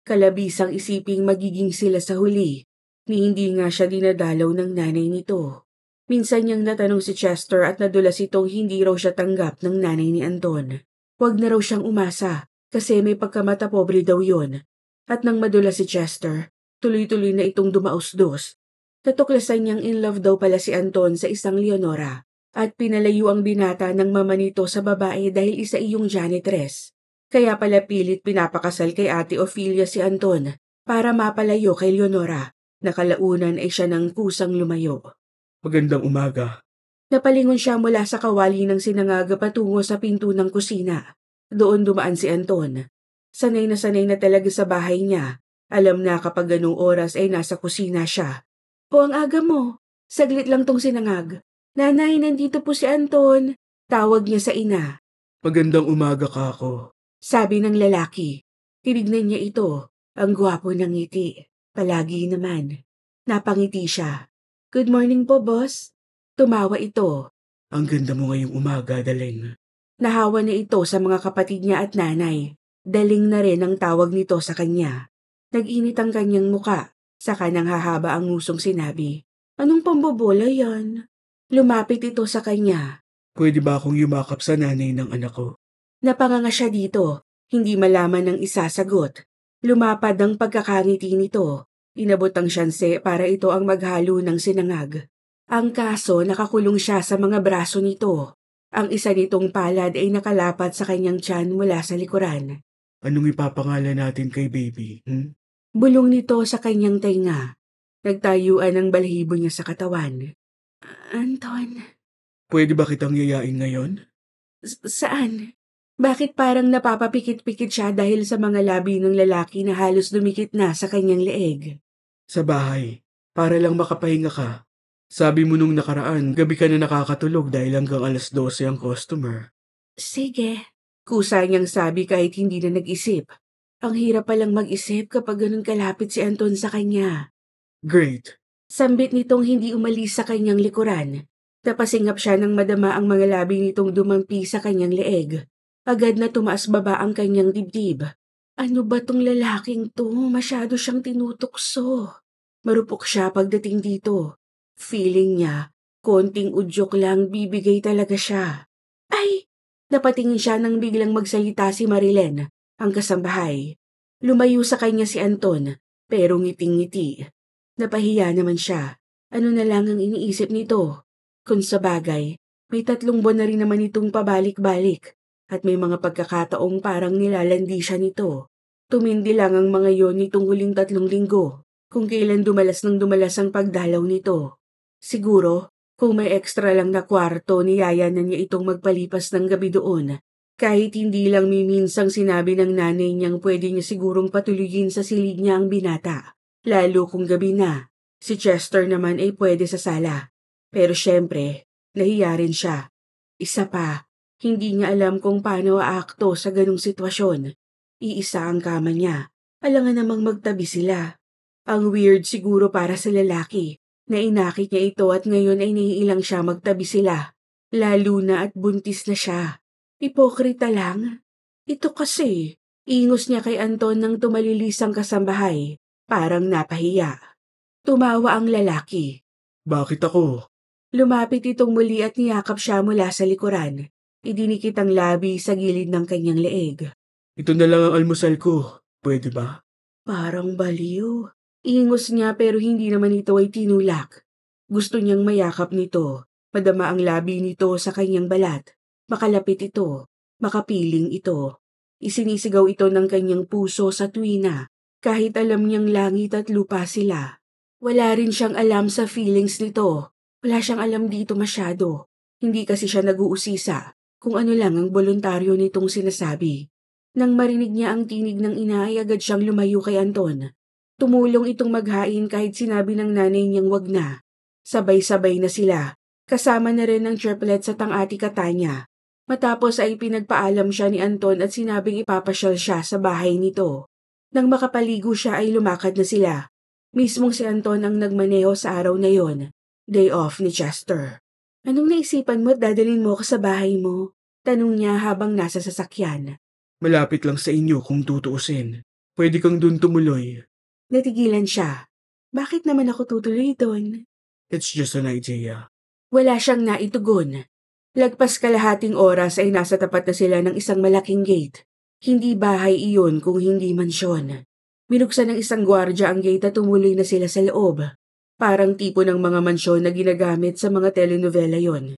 Kalabisang isiping magiging sila sa huli, ni hindi nga siya dinadalaw ng nanay nito. Minsan niyang natanong si Chester at nadulas itong hindi raw siya tanggap ng nanay ni Anton. Huwag na raw siyang umasa kasi may pagkamata pobre daw yon. At nang madulas si Chester, tuloy-tuloy na itong dumausdos. Natuklasan niyang in love daw pala si Anton sa isang Leonora at pinalayo ang binata ng mama nito sa babae dahil isa iyong janitress. Kaya pala pilit pinapakasal kay Ate Ophelia si Anton para mapalayo kay Leonora. Nakalaunan ay siya ng kusang lumayo. Magandang umaga. Napalingon siya mula sa kawali ng sinangaga patungo sa pinto ng kusina. Doon dumaan si Anton. Sanay na talaga sa bahay niya. Alam na kapag ganung oras ay nasa kusina siya. O ang aga mo. Saglit lang tong sinangag. Nanay, nandito po si Anton. Tawag niya sa ina. Magandang umaga ka ako. Sabi ng lalaki. Tinignan niya ito. Ang gwapo ng ngiti. Palagi naman. Napangiti siya. Good morning po, boss. Tumawa ito. Ang ganda mo ngayong umaga, Daling. Nahawa na ito sa mga kapatid niya at nanay. Daling na rin ang tawag nito sa kanya. Nag-init ang kanyang muka. Saka nang hahaba ang ngusong sinabi. Anong pambobola yan? Lumapit ito sa kanya. Pwede ba akong yumakap sa nanay ng anak ko? Napanganga siya dito. Hindi malaman ng isasagot. Lumapad ang pagkakangiti nito. Inabot ang syanse para ito ang maghalo ng sinangag. Ang kaso nakakulong siya sa mga braso nito. Ang isa nitong palad ay nakalapat sa kanyang tiyan mula sa likuran. Anong ipapangalan natin kay baby? Bulong nito sa kanyang tainga. Nagtayuan ang balahibo niya sa katawan. Anton. Pwede ba kitang yayain ngayon? Saan? Bakit parang napapapikit-pikit siya dahil sa mga labi ng lalaki na halos dumikit na sa kanyang leeg? Sa bahay. Para lang makapahinga ka. Sabi mo nung nakaraan, gabi ka na nakakatulog dahil hanggang 12:00 ang customer. Sige. Kusa niyang sabi kahit hindi na nag-isip. Ang hirap palang mag-isip kapag ganun kalapit si Anton sa kanya. Great. Sambit nitong hindi umalis sa kanyang likuran. Napasingap siya nang madama ang mga labi nitong dumampi sa kanyang leeg. Agad na tumaas baba ang kanyang dibdib. Ano ba tong lalaking to? Masyado siyang tinutukso. Marupok siya pagdating dito. Feeling niya, konting udyok lang bibigay talaga siya. Ay! Napatingin siya nang biglang magsalita si Marilyn, ang kasambahay. Lumayo sa kanya si Anton, pero ngiting-ngiti. Napahiya naman siya. Ano na lang ang iniisip nito? Kung sa bagay, may 3 buwan na rin naman itong pabalik-balik. At may mga pagkakataong parang nilalandi siya nito. Tumindi lang ang mga yon nitong huling 3 linggo, kung kailan dumalas ang pagdalaw nito. Siguro, kung may extra lang na kwarto, niyayanan niya itong magpalipas ng gabi doon. Kahit hindi lang miminsang sinabi ng nanay niyang pwede niya sigurong patuloyin sa silid niya ang binata. Lalo kung gabi na. Si Chester naman ay pwede sa sala. Pero syempre, nahiya rin siya. Isa pa, hindi niya alam kung paano aakto sa ganung sitwasyon. Iisa ang kama niya. Alangan namang magtabi sila. Ang weird siguro para sa lalaki na inakit niya ito at ngayon ay naiilang siya magtabi sila. Lalo na at buntis na siya. Hipokrita lang. Ito kasi, ingos niya kay Anton nang tumalilis ang kasambahay. Parang napahiya. Tumawa ang lalaki. Bakit ako? Lumapit itong muli at niyakap siya mula sa likuran. Idinikit ang labi sa gilid ng kanyang leeg. Ito na lang ang almusal ko. Pwede ba? Parang baliw. Ingos niya pero hindi naman ito ay tinulak. Gusto niyang mayakap nito. Madama ang labi nito sa kanyang balat. Makalapit ito. Makapiling ito. Isinisigaw ito ng kanyang puso sa tuwina. Kahit alam niyang langit at lupa sila, wala rin siyang alam sa feelings nito. Wala siyang alam dito masyado. Hindi kasi siya nag-uusisa kung ano lang ang voluntaryo nitong sinasabi. Nang marinig niya ang tinig ng ina ay agad siyang lumayo kay Anton. Tumulong itong maghain kahit sinabi ng nanay niyang wag na. Sabay-sabay na sila. Kasama na rin ng triplets at ang ati Katanya. Matapos ay pinagpaalam siya ni Anton at sinabing ipapasyal siya sa bahay nito. Nang makapaligo siya ay lumakad na sila. Mismong si Anton ang nagmaneho sa araw na yon. Day off ni Chester. Anong naisipan mo at dadalhin mo ako sa bahay mo? Tanong niya habang nasa sasakyan. Malapit lang sa inyo kung tutuusin. Pwede kang dun tumuloy. Natigilan siya. Bakit naman ako tutuloy doon? It's just an idea. Wala siyang naitugon. Lagpas kalahating oras ay nasa tapat na sila ng isang malaking gate. Hindi bahay iyon kung hindi mansyon. Binuksan ng isang gwardya ang gate at tumuloy na sila sa loob. Parang tipo ng mga mansyon na ginagamit sa mga telenovela yon.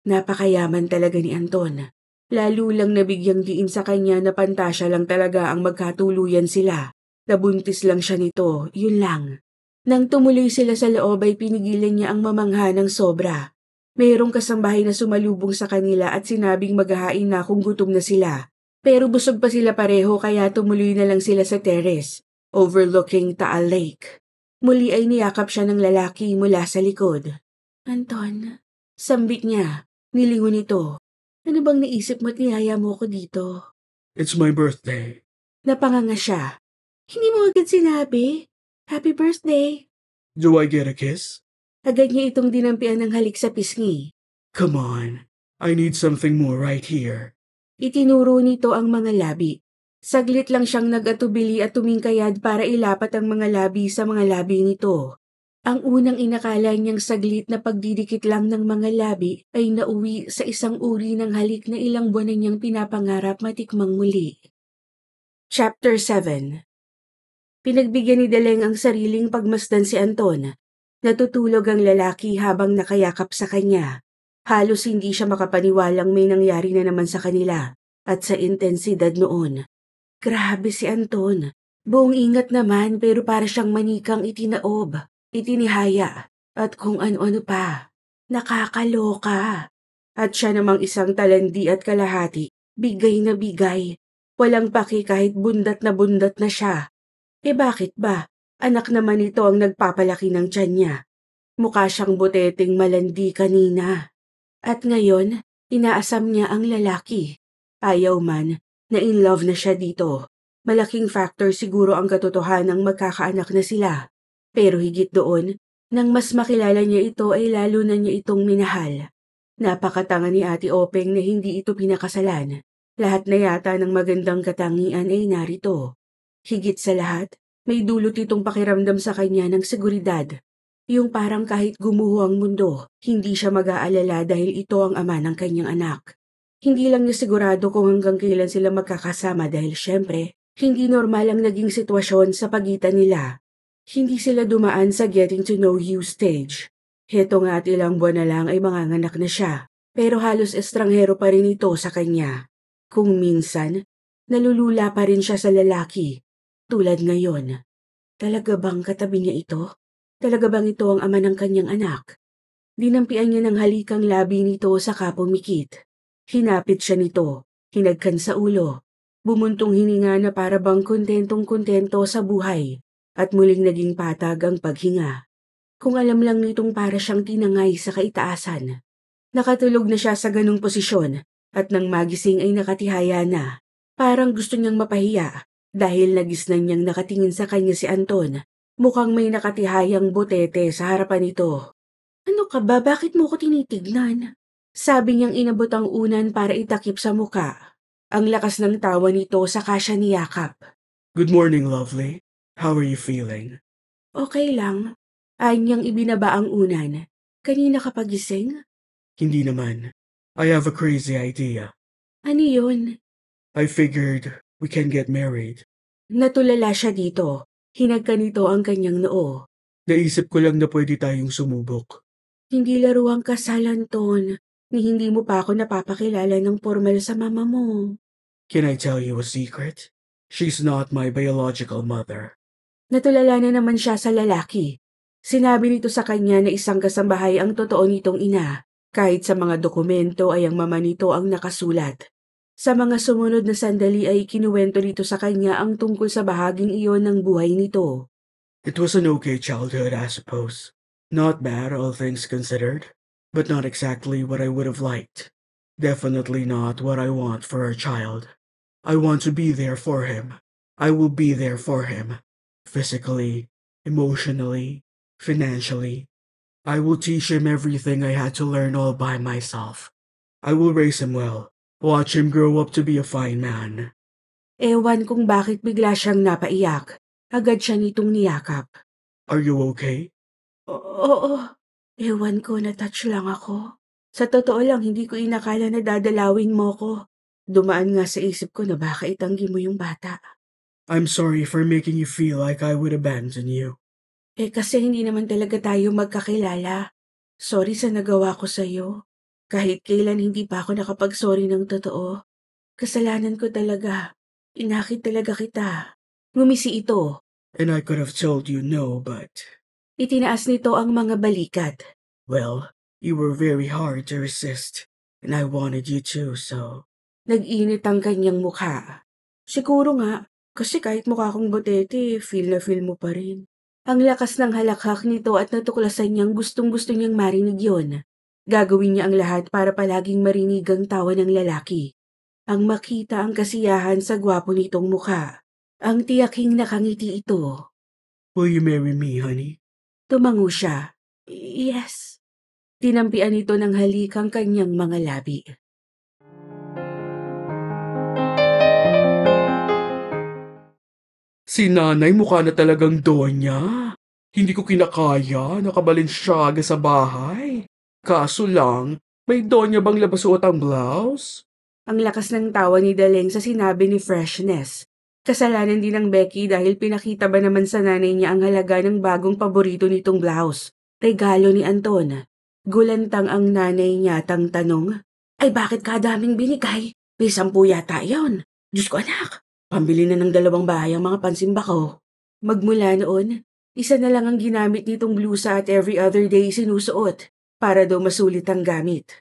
Napakayaman talaga ni Anton. Lalo lang nabigyang diin sa kanya na pantasya lang talaga ang magkatuluyan sila. Nabuntis lang siya nito, yun lang. Nang tumuloy sila sa loob ay pinigilan niya ang mamangha ng sobra. Mayroong kasambahay na sumalubong sa kanila at sinabing maghahain na kung gutom na sila. Pero busog pa sila pareho kaya tumuloy na lang sila sa terrace, overlooking Taal Lake. Muli ay niyakap siya ng lalaki mula sa likod. Anton, sambit niya, nilingon ito. Ano bang naisip mo at niyaya mo ko dito? It's my birthday. Napanganga siya. Hindi mo agad sinabi. Happy birthday. Do I get a kiss? Agad niya itong dinampian ng halik sa pisngi. Come on. I need something more right here. Itinuro nito ang mga labi. Saglit lang siyang nag-atubili at tumingkayad para ilapat ang mga labi sa mga labi nito. Ang unang inakala niyang saglit na pagdidikit lang ng mga labi ay nauwi sa isang uri ng halik na ilang buwan na niyang pinapangarap matikmang muli. Chapter 7. Pinagbigyan ni Deleng ang sariling pagmasdan si Anton. Natutulog ang lalaki habang nakayakap sa kanya. Halos hindi siya makapaniwalang may nangyari na naman sa kanila at sa intensidad noon. Grabe si Anton. Buong ingat naman pero para siyang manikang itinaob, itinihaya, at kung ano-ano pa. Nakakaloka. At siya namang isang talandi at kalahati, bigay na bigay. Walang paki kahit bundat na siya. Bakit ba? Anak naman ito ang nagpapalaki ng tiyan niya. Mukha siyang buteteng malandi kanina. At ngayon, inaasam niya ang lalaki. Ayaw man, na in love na siya dito. Malaking factor siguro ang katotohanang magkakaanak na sila. Pero higit doon, nang mas makilala niya ito ay lalo na niya itong minahal. Napakatanga ni Ate Openg na hindi ito pinakasalan. Lahat na yata ng magandang katangian ay narito. Higit sa lahat, may dulot itong pakiramdam sa kanya ng seguridad. Yung parang kahit gumuho ang mundo, hindi siya mag-aalala dahil ito ang ama ng kanyang anak. Hindi lang niya sigurado kung hanggang kailan sila magkakasama dahil syempre, hindi normal ang naging sitwasyon sa pagitan nila. Hindi sila dumaan sa getting to know you stage. Heto nga at ilang buwan na lang ay manganganak na siya, pero halos estranghero pa rin ito sa kanya. Kung minsan, nalulula pa rin siya sa lalaki, tulad ngayon. Talaga bang katabi niya ito? Talaga bang ito ang ama ng kanyang anak? Dinampian niya ng halikang labi nito sa kapumikit. Hinapit siya nito, hinagkan sa ulo. Bumuntong hininga na para bang kontentong-kontento sa buhay at muling naging patag ang paghinga. Kung alam lang nitong para siyang tinangay sa kaitaasan. Nakatulog na siya sa ganung posisyon at nang magising ay nakatihaya na. Parang gusto niyang mapahiya dahil nagisnan niyang nakatingin sa kanya si Anton. Mukhang may nakatihayang botete sa harapan nito. Ano ka ba? Bakit mo ko tinitignan? Sabi niyang inabot ang unan para itakip sa muka. Ang lakas ng tawa nito saka siya niyakap. Good morning, lovely. How are you feeling? Okay lang. Ay niyang ibinaba ang unan. Kanina ka pagising? Hindi naman. I have a crazy idea. Ano yun? I figured we can get married. Natulala siya dito. Hinagka nito ang kanyang noo. Naisip ko lang na pwede tayong sumubok. Hindi laro ang kasal, Anton. Ni hindi mo pa ako napapakilala ng formal sa mama mo. Can I tell you a secret? She's not my biological mother. Natulala na naman siya sa lalaki. Sinabi nito sa kanya na isang kasambahay ang totoo nitong ina, kahit sa mga dokumento ay ang mama nito ang nakasulat. Sa mga sumunod na sandali ay kinuwento nito sa kanya ang tungkol sa bahaging iyon ng buhay nito. It was an okay childhood, I suppose. Not bad, all things considered, but not exactly what I would have liked. Definitely not what I want for our child. I want to be there for him. I will be there for him. Physically, emotionally, financially. I will teach him everything I had to learn all by myself. I will raise him well. Watch him grow up to be a fine man. Ewan kung bakit bigla siyang napaiyak. Agad siya nitong niyakap. Are you okay? Oo, ewan ko, na-touch lang ako. Sa totoo lang, hindi ko inakala na dadalawin mo ko. Dumaan nga sa isip ko na baka itanggi mo yung bata. I'm sorry for making you feel like I would abandon you. Kasi hindi naman talaga tayo magkakilala. Sorry sa nagawa ko sa'yo. Kahit kailan hindi pa ako nakapag-sorry ng totoo. Kasalanan ko talaga. Inakit talaga kita. Ngumisi ito. And I could have told you no, but... Itinaas nito ang mga balikat. Well, you were very hard to resist. And I wanted you to, so... Nag-init ang kanyang mukha. Siguro nga, kasi kahit mukha kong botete, feel na feel mo pa rin. Ang lakas ng halakhak nito at natuklasan niyang gustong-gusto niyang marinig yon. Gagawin niya ang lahat para palaging marinig ang tawa ng lalaki. Ang makita ang kasiyahan sa gwapo nitong mukha. Ang tiyaking nakangiti ito. Will you marry me, honey? Tumango siya. Yes. Tinampian ito ng halik ang kanyang mga labi. Si nanay mukha na talagang donya. Hindi ko kinakaya, nakabalinsyага sa bahay. Kaso lang, may donya bang labasuot ang blouse? Ang lakas ng tawa ni Daleng sa sinabi ni Freshness. Kasalanan din ng Becky dahil pinakita ba naman sa nanay niya ang halaga ng bagong paborito nitong blouse. Regalo ni Anton. Gulantang ang nanay niya tang tanong, "Ay bakit kadaming binigay? May 10 yata yun. Diyos ko anak, pambili na ng 2 bahay ang mga pansimba ko." Magmula noon, isa na lang ang ginamit nitong blusa at every other day sinusuot para daw masulit ang gamit.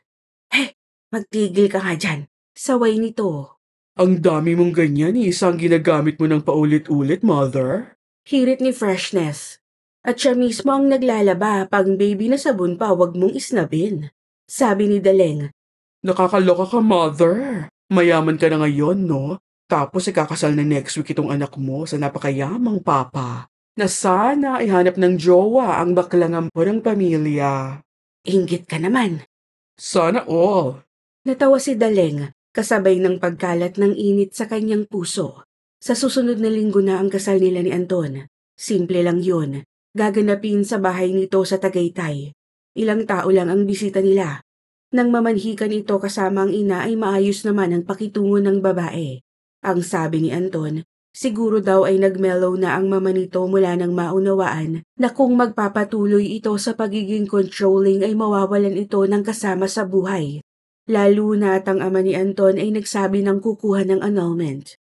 Magtigil ka nga dyan. Saway nito. Ang dami mong ganyan, isang ginagamit mo ng paulit-ulit, mother. Hirit ni Freshness. At siya mismo ang naglalaba, pang baby na sabon pa, wag mong isnabin. Sabi ni Daleng. Nakakaloka ka, mother. Mayaman ka na ngayon, no? Tapos ikakasal na next week itong anak mo sa napakayamang papa na sana ihanap ng jowa ang baklang ampo ng pamilya. Inggit ka naman. Sana all. Natawa si Daleng, kasabay ng pagkalat ng init sa kanyang puso. Sa susunod na linggo na ang kasal nila ni Anton. Simple lang yun. Gaganapin sa bahay nito sa Tagaytay. Ilang tao lang ang bisita nila. Nang mamanhikan ito kasama ang ina ay maayos naman ang pakitungo ng babae. Ang sabi ni Anton, siguro daw ay nagmellow na ang mama nito mula nang maunawaan na kung magpapatuloy ito sa pagiging controlling ay mawawalan ito ng kasama sa buhay. Lalo na at ang ama ni Anton ay nagsabi ng kukuha ng annulment.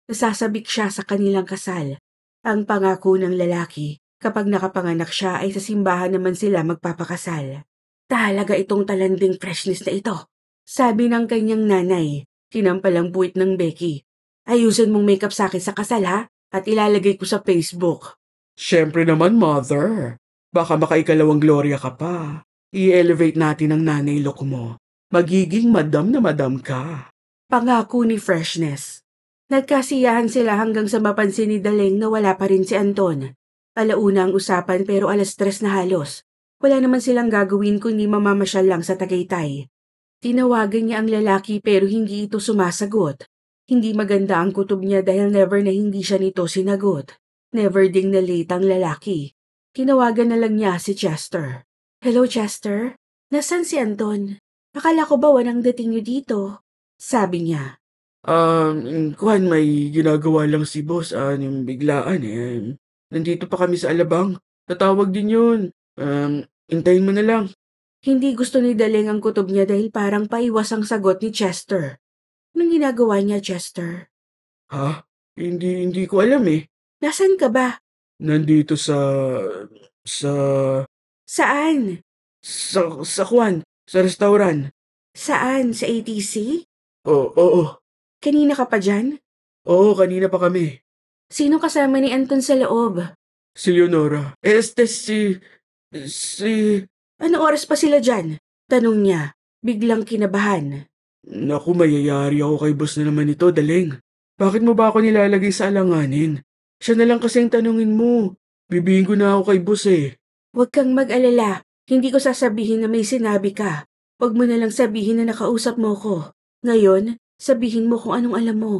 Nasasabik siya sa kanilang kasal. Ang pangako ng lalaki, kapag nakapanganak siya ay sa simbahan naman sila magpapakasal. Talaga itong talanding Freshness na ito, sabi ng kanyang nanay. Tinampalang puwit ng Becky. Ayusin mong makeup sa akin sa kasal ha, at ilalagay ko sa Facebook. Siyempre naman, mother. Baka makaikalawang Gloria ka pa. I-elevate natin ang nanay look mo. Magiging madam na madam ka. Pangako ni Freshness. Nagkasiyahan sila hanggang sa mapansin ni Daleng na wala pa rin si Anton. Alauna ang usapan pero 3:00 na halos. Wala naman silang gagawin kundi mamamasyal lang sa Tagaytay. Tinawagan niya ang lalaki pero hindi ito sumasagot. Hindi maganda ang kutob niya dahil never na hindi siya nito sinagot. Never ding na late ang lalaki. Tinawagan na lang niya si Chester. "Hello Chester? Nasaan si Anton? Akala ko ba walang dating niyo dito?" Sabi niya. Kuhan, may ginagawa lang si boss, yung biglaan eh. Nandito pa kami sa Alabang. Tatawag din yun. Hintayin mo na lang. Hindi gusto ni Daleng ang kutob niya dahil parang paiwas ang sagot ni Chester. Anong ginagawa niya, Chester? Ha? Hindi ko alam eh. Nasaan ka ba? Nandito sa, Saan? sa Kwan, sa restaurant. Saan? Sa ATC? Oo, Kanina ka pa dyan? oo, kanina pa kami. Sino kasama ni Anton sa loob? Si Leonora. Si... Ano oras pa sila dyan? Tanong niya, biglang kinabahan. Naku, mayayari ako kay boss na naman ito, Daleng. Bakit mo ba ako nilalagay sa alanganin? Siya na lang kasing tanungin mo. Bibihin ko na ako kay boss eh. Huwag kang mag-alala, hindi ko sasabihin na may sinabi ka. Huwag mo na lang sabihin na nakausap mo ko. Ngayon, sabihin mo kung anong alam mo.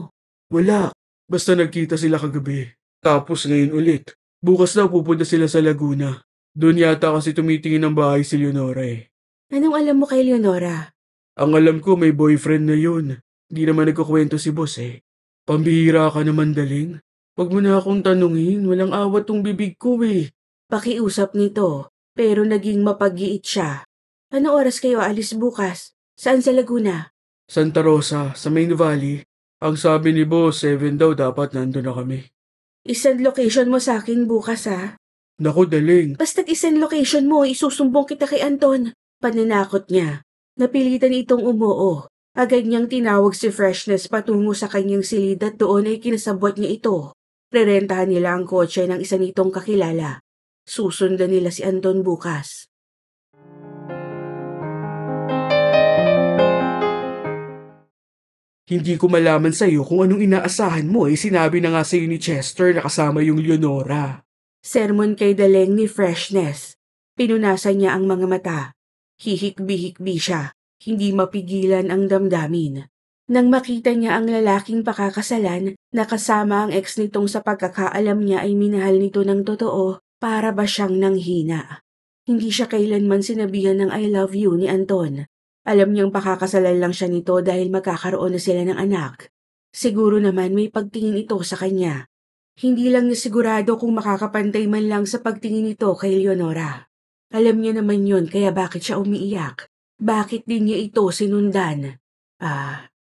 Wala. Basta nagkita sila kagabi. Tapos ngayon ulit. Bukas daw pupunta sila sa Laguna. Doon yata kasi tumitingin ng bahay si Leonora eh. Anong alam mo kay Leonora? Ang alam ko may boyfriend na yun. Di naman nagkukwento si boss eh. Pambihira ka naman, Daling. Huwag mo na akong tanungin. Walang awat tong bibig ko eh. Pakiusap nito, pero naging mapag-iit siya. Ano oras kayo aalis bukas? Saan sa Laguna? Santa Rosa, sa Main Valley. Ang sabi ni boss, 7 daw dapat nandun na kami. Isend location mo sa akin bukas ha. Naku, Daling. Basta't isend location mo, isusumbong kita kay Anton. Paninakot niya. Napilitan itong umuo. Agad niyang tinawag si Freshness patungo sa kanyang silid at doon ay kinasabwat niya ito. Rerentahan nila ang kotse ng isa nitong kakilala. Susundan nila si Anton bukas. Hindi ko malaman sa'yo kung anong inaasahan mo eh. Sinabi na nga sa'yo ni Chester na kasama yung Leonora. Sermon kay Daleng ni Freshness. Pinunasan niya ang mga mata. Hihikbi-hikbi siya. Hindi mapigilan ang damdamin. Nang makita niya ang lalaking pakakasalan na kasama ang ex nitong sa pagkakaalam niya ay minahal nito ng totoo, para ba siyang nanghina. Hindi siya kailanman sinabihan ng I love you ni Anton. Alam niyang pakakasalan lang siya nito dahil magkakaroon na sila ng anak. Siguro naman may pagtingin ito sa kanya. Hindi lang niya sigurado kung makakapantay man lang sa pagtingin nito kay Leonora. Alam niya naman yun kaya bakit siya umiiyak. Bakit din niya ito sinundan?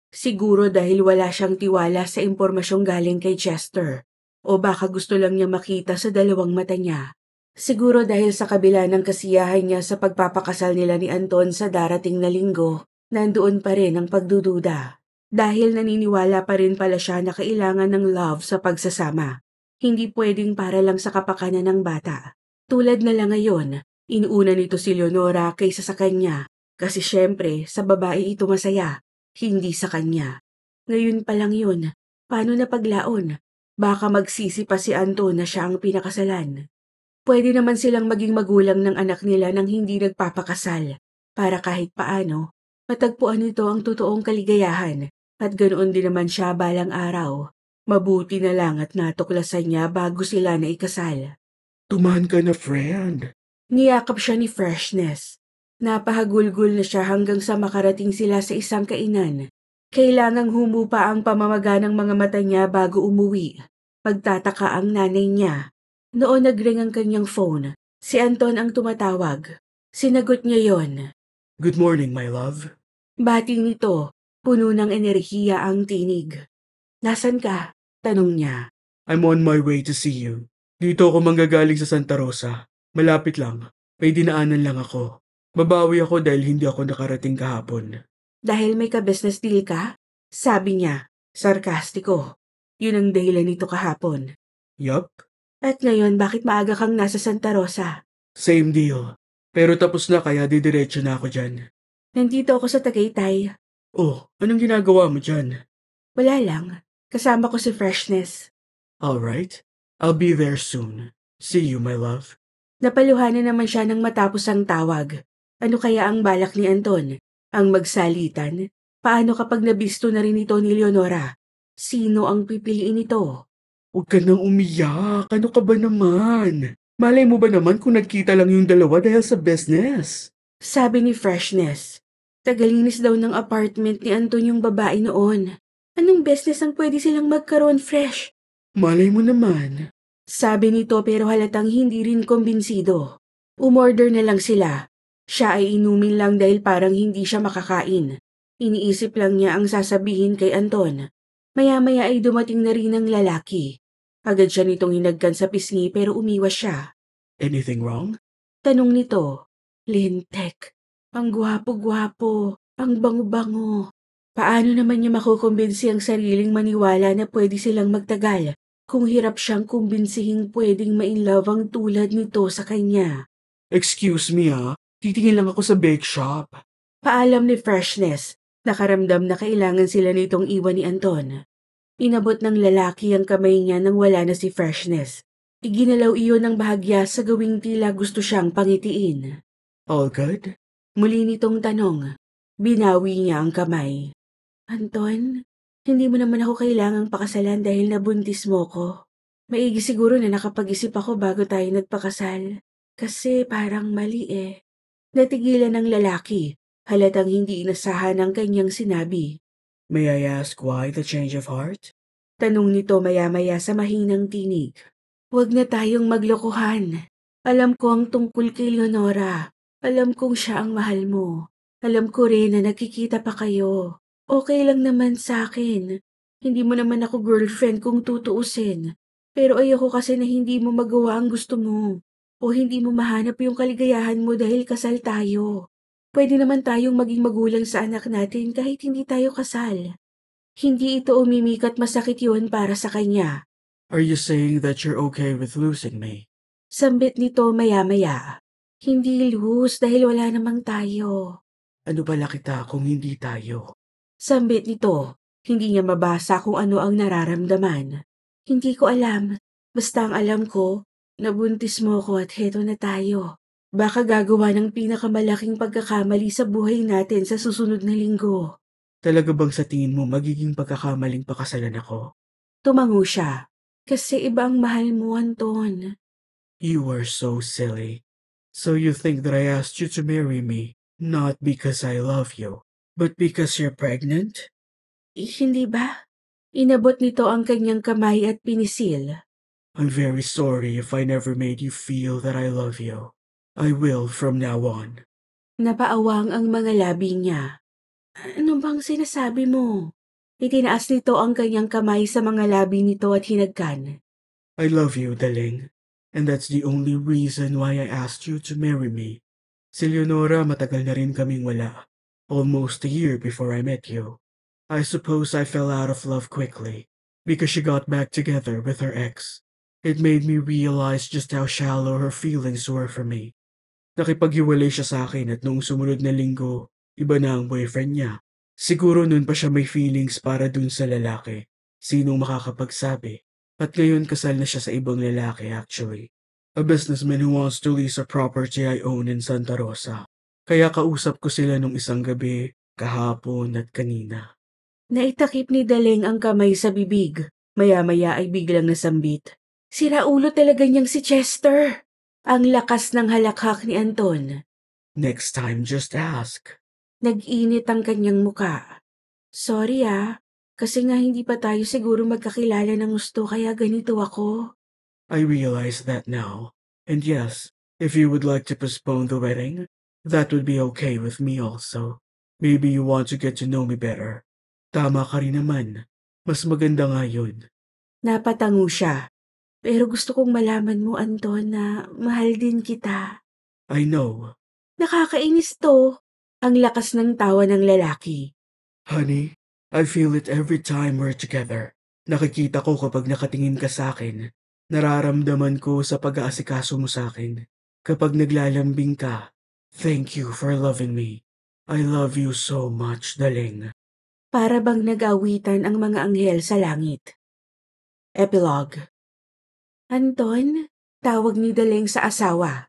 Siguro dahil wala siyang tiwala sa impormasyong galing kay Chester. O baka gusto lang niya makita sa dalawang mata niya. Siguro dahil sa kabila ng kasiyahan niya sa pagpapakasal nila ni Anton sa darating na linggo, nandoon pa rin ang pagdududa. Dahil naniniwala pa rin pala siya na kailangan ng love sa pagsasama. Hindi pwedeng para lang sa kapakanan ng bata. Tulad na lang ngayon, inuuna nito si Leonora kaysa sa kanya. Kasi syempre, sa babae ito masaya, hindi sa kanya. Ngayon pa lang yun, paano na paglaon? Baka magsisi pa si Anton na siya ang pinakasalan. Pwede naman silang maging magulang ng anak nila nang hindi nagpapakasal. Para kahit paano, matagpuan nito ang totoong kaligayahan. At ganoon din naman siya balang araw. Mabuti na lang at natuklasan niya bago sila na ikasal. Tumahan ka na, friend. Niyakap siya ni Freshness. Napahagulgul na siya hanggang sa makarating sila sa isang kainan. Kailangang humupa ang pamamaga ng mga mata niya bago umuwi. Pagtataka ang nanay niya. Noon nagring ang kanyang phone. Si Anton ang tumatawag. Sinagot niya yon. Good morning, my love. Bati nito, puno ng enerhiya ang tinig. Nasaan ka? Tanong niya. I'm on my way to see you. Dito ako manggagaling sa Santa Rosa. Malapit lang. May dinaanan lang ako. Babawi ako dahil hindi ako nakarating kahapon. Dahil may ka-business deal ka? Sabi niya, sarkastiko. Yun ang dahilan nito kahapon. Yup. At ngayon, bakit maaga kang nasa Santa Rosa? Same deal. Pero tapos na kaya didiretso na ako dyan. Nandito ako sa Tagaytay. Oh, anong ginagawa mo dyan? Wala lang. Kasama ko si Freshness. Alright. I'll be there soon. See you, my love. Napaluhanan naman siya nang matapos ang tawag. Ano kaya ang balak ni Anton? Ang magsalitan? Paano kapag nabisto na rin ito ni Leonora? Sino ang pipiliin nito? Huwag ka nang umiyak. Ano ka ba naman? Malay mo ba naman kung nagkita lang yung dalawa dahil sa business? Sabi ni Freshness. Tagalinis daw ng apartment ni Anton yung babae noon. Anong business ang pwede silang magkaroon, Fresh? Malay mo naman. Sabi nito pero halatang hindi rin kumbinsido. Umorder na lang sila. Siya ay inumin lang dahil parang hindi siya makakain. Iniisip lang niya ang sasabihin kay Anton. Maya-maya ay dumating na rin ang lalaki. Agad siya nitong hinagkan sa pisngi pero umiwas siya. Anything wrong? Tanong nito. Lintek. Ang gwapo-gwapo. Ang bango-bango. Paano naman niya makukumbinsi ang sariling maniwala na pwede silang magtagal kung hirap siyang kumbinsihing pwedeng ma-inlove ang tulad nito sa kanya? Excuse me titingin lang ako sa bake shop. Paalam ni Freshness. Nakaramdam na kailangan sila nitong iwan ni Anton. Inabot ng lalaki ang kamay niya nang wala na si Freshness. Iginalaw iyon ng bahagya sa gawing tila gusto siyang pangitiin. All good? Muli nitong tanong. Binawi niya ang kamay. Anton, hindi mo naman ako kailangang pakasalan dahil nabuntis mo ko. Maigi siguro na nakapag-isip ako bago tayo nagpakasal. Kasi parang mali eh. Natigilan ng lalaki. Halatang hindi inasahan ang kanyang sinabi. May I ask why the change of heart? Tanong nito maya-maya sa mahinang tinig. Huwag na tayong maglokohan. Alam ko ang tungkol kay Leonora. Alam kong siya ang mahal mo. Alam ko rin na nagkikita pa kayo. Okay lang naman sa akin. Hindi mo naman ako girlfriend kung tutuusin. Pero ayoko kasi na hindi mo magawa ang gusto mo. O hindi mo mahanap yung kaligayahan mo dahil kasal tayo. Pwede naman tayong maging magulang sa anak natin kahit hindi tayo kasal. Hindi ito umimik at masakit yun para sa kanya. Are you saying that you're okay with losing me? Sambit nito maya-maya. Hindi lose dahil wala namang tayo. Ano pala kita kung hindi tayo? Sambit nito. Hindi niya mabasa kung ano ang nararamdaman. Hindi ko alam. Basta ang alam ko, nabuntis mo ko at heto na tayo. Baka gagawa ng pinakamalaking pagkakamali sa buhay natin sa susunod na linggo. Talaga bang sa tingin mo magiging pagkakamaling pakasalan ako? Tumango siya. Kasi iba ang mahal mo, Anton. You are so silly. So you think that I asked you to marry me, not because I love you, but because you're pregnant? Hindi ba? Inabot nito ang kanyang kamay at pinisil. I'm very sorry if I never made you feel that I love you. I will from now on. Napaawang ang mga labi niya. Ano bang sinasabi mo? Itinaas nito ang kanyang kamay sa mga labi nito at hinagkan. I love you, Daling. And that's the only reason why I asked you to marry me. Si Leonora matagal na rin kaming wala. Almost a year before I met you. I suppose I fell out of love quickly because she got back together with her ex. It made me realize just how shallow her feelings were for me. Nakipaghiwalay siya sa akin at noong sumunod na linggo, iba na ang boyfriend niya. Siguro noon pa siya may feelings para dun sa lalaki. Sinong makakapagsabi? At ngayon kasal na siya sa ibang lalaki actually. A businessman who wants to lease a property I own in Santa Rosa. Kaya kausap ko sila nung isang gabi, kahapon at kanina. Naitakip ni Daleng ang kamay sa bibig. Maya-maya ay biglang nasambit. Siraulo talaga niyang si Chester. Ang lakas ng halakhak ni Anton. Next time, just ask. Nag-init ang kanyang muka. Sorry kasi nga hindi pa tayo siguro magkakilala ng gusto kaya ganito ako. I realize that now. And yes, if you would like to postpone the wedding, that would be okay with me also. Maybe you want to get to know me better. Tama ka rin naman. Mas maganda nga yun. Napatango siya. Pero gusto kong malaman mo, Anton, na mahal din kita. I know. Nakakainis to. Ang lakas ng tawa ng lalaki. Honey, I feel it every time we're together. Nakikita ko kapag nakatingin ka sa akin. Nararamdaman ko sa pag-aasikaso mo sa akin. Kapag naglalambing ka, thank you for loving me. I love you so much, Daling. Para bang nag-awitan ang mga anghel sa langit. Epilogue. Anton, tawag ni Daleng sa asawa.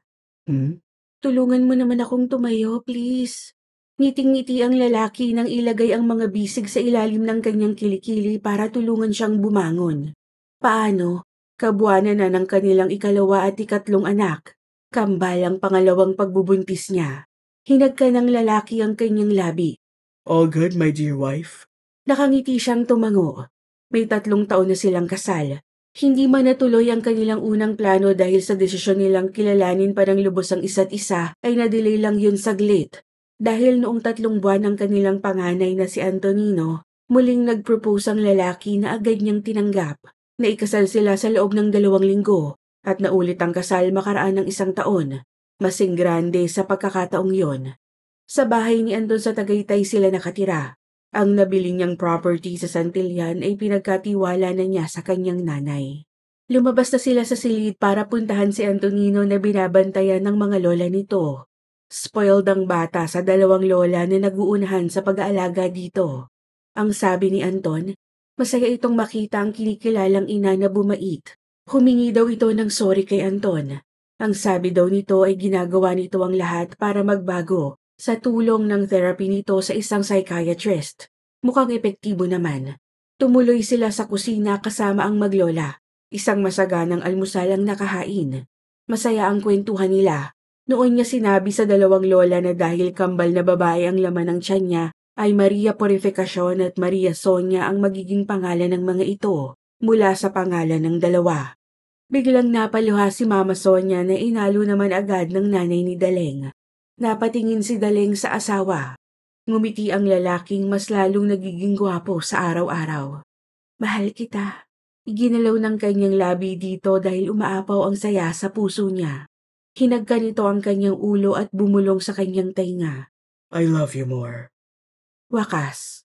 Tulungan mo naman akong tumayo, please. Ngiting-ngiti ang lalaki nang ilagay ang mga bisig sa ilalim ng kanyang kilikili para tulungan siyang bumangon. Paano? Kabuanan na ng kanilang ikalawa at ikatlong anak. Kambal ang pangalawang pagbubuntis niya. Hinagka ng lalaki ang kanyang labi. All good, my dear wife? Nakangiti siyang tumango. May 3 taon na silang kasal. Hindi man natuloy ang kanilang unang plano dahil sa desisyon nilang kilalanin pa ng lubos ang isa't isa ay nadelay lang yun saglit. Dahil noong 3 buwan ang kanilang panganay na si Antonino, muling nag-propose ang lalaki na agad niyang tinanggap. Naikasal sila sa loob ng 2 linggo at naulit ang kasal makaraan ng 1 taon. Masing grande sa pagkakataong yon. Sa bahay ni Anton sa Tagaytay sila nakatira. Ang nabili niyang property sa Santillan ay pinagkatiwala na niya sa kanyang nanay. Lumabas na sila sa silid para puntahan si Antonino na binabantayan ng mga lola nito. Spoiled ang bata sa 2 lola na naguunahan sa pag-aalaga dito. Ang sabi ni Anton, masaya itong makita ang kinikilalang ina na bumait. Humingi daw ito ng sorry kay Anton. Ang sabi daw nito ay ginagawa nito ang lahat para magbago sa tulong ng therapy nito sa isang psychiatrist. Mukhang epektibo naman. Tumuloy sila sa kusina kasama ang maglola. Isang masaganang almusal ang nakahain. Masaya ang kwentuhan nila. Noon niya sinabi sa 2 lola na dahil kambal na babae ang laman ng tiyan niya, ay Maria Purificacion at Maria Sonia ang magiging pangalan ng mga ito mula sa pangalan ng 2. Biglang napaluha si Mama Sonia na inalo naman agad ng nanay ni Daleng. Napatingin si Daleng sa asawa. Ngumiti ang lalaking mas lalong nagiging gwapo sa araw-araw. Mahal kita. Iginalaw ng kanyang labi dito dahil umaapaw ang saya sa puso niya. Hinagka nito ang kanyang ulo at bumulong sa kanyang tainga. I love you more. Wakas.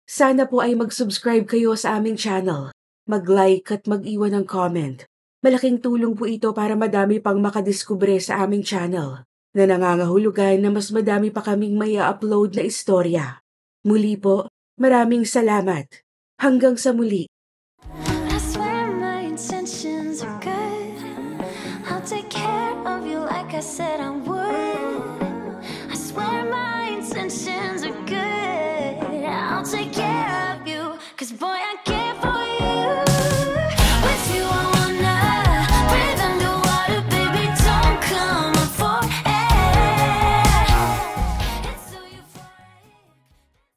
Sana po ay mag-subscribe kayo sa aming channel. Mag-like at mag-iwan ng comment. Malaking tulong po ito para madami pang makadiskubre sa aming channel na nangangahulugan na mas madami pa kaming mai-upload na istorya. Muli po, maraming salamat. Hanggang sa muli. I swear my intentions are good. I'll take care of you like I said I would. I swear my intentions are good. I'll take care of you, 'cause boy,